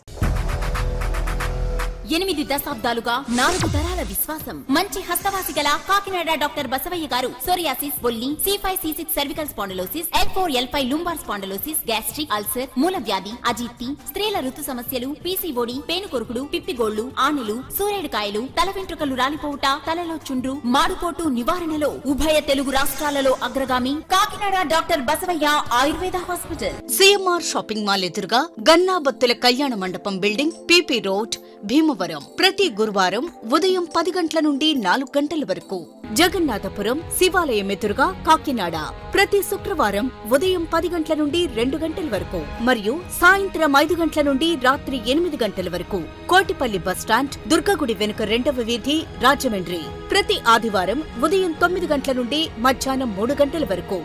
8 దశాబ్దాలుగా 4 తరాల విశ్వాసం. మంచి హస్తవాసి గల కాకినాడ డాక్టర్ బసవయ్య గారు సోరియాసిస్, బొల్లి, C5, C6 cervical spondylosis, L4, L5 lumbar spondylosis, gastric ulcer, మూల వ్యాధి, అజీర్తి, స్త్రీల ఋతు సమస్యలు, PCOD, పేనుకొరుకుడు, పిప్పిగోళ్లు, ఆనెలు, సూరేడుకాయలు, తల వెంట్రుకలు రాలిపోవుట, తలలో చుండ్రు, మాడుకోటు నివారణలో ఉభయ తెలుగు రాష్ట్రాలలో అగ్రగామి Kakinada doctor Basavaiah Ayurveda hospital. CMR shopping mall ఎదురుగా గన్నాబత్తుల కళ్యాణ మండపం బిల్డింగ్, PP రోడ్, భీమవరం. ప్రతి గురువారం ఉదయం 10 గంటల నుండి 4 గంటల వరకు. జగన్నాథపురం శివాలయం ఎదురుగా కాకినాడ ప్రతి శుక్రవారం ఉదయం 10 గంటల నుండి 2 గంటల వరకు మరియు సాయంత్రం 5 గంటల నుండి రాత్రి 8 గంటల వరకు. కోటిపల్లి బస్టాండ్, దుర్గగుడి వెనుక 2వ వీధి, రాజమండ్రి ప్రతి ఆదివారం ఉదయం 9 గంటల నుండి మధ్యాహ్నం 3 గంటల వరకు.